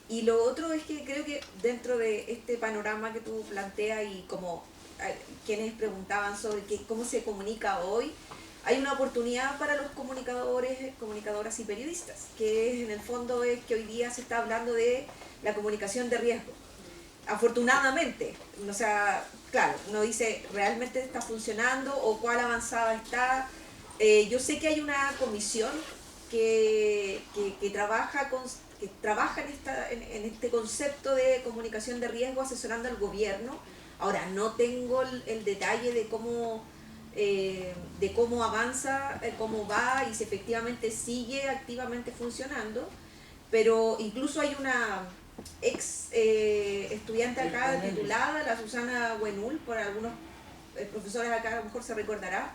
Y lo otro es que creo que dentro de este panorama que tú planteas y como quienes preguntaban sobre cómo se comunica hoy, hay una oportunidad para los comunicadores, comunicadoras y periodistas, que en el fondo es que hoy día se está hablando de la comunicación de riesgo. Afortunadamente, o sea, claro, uno dice realmente está funcionando o cuál avanzada está. Yo sé que hay una comisión que trabaja en este concepto de comunicación de riesgo asesorando al gobierno. Ahora, no tengo el detalle de cómo avanza, cómo va y si efectivamente sigue activamente funcionando, pero incluso hay una ex estudiante acá titulada, la Susana Buenul, por algunos profesores acá a lo mejor se recordará,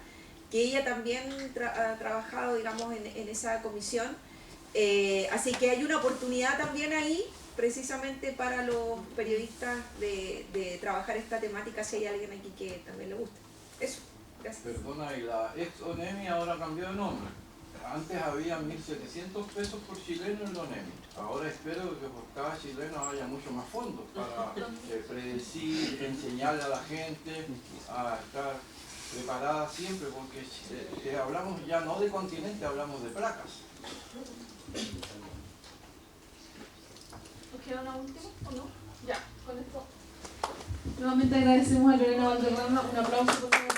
que ella también ha trabajado, digamos, en esa comisión, así que hay una oportunidad también ahí, precisamente para los periodistas de trabajar esta temática, si hay alguien aquí que también le guste. Eso. Gracias. Perdona, y la ex ONEMI ahora cambió de nombre. Antes había 1.700 pesos por chileno en la ONEMI. Ahora espero que por cada chileno haya mucho más fondos para predecir, enseñarle a la gente a estar preparada siempre, porque hablamos ya no de continente, hablamos de placas. ¿Nos queda una última o no? Ya, con esto. Nuevamente agradecemos a Lorena Valderrama. Un aplauso por favor.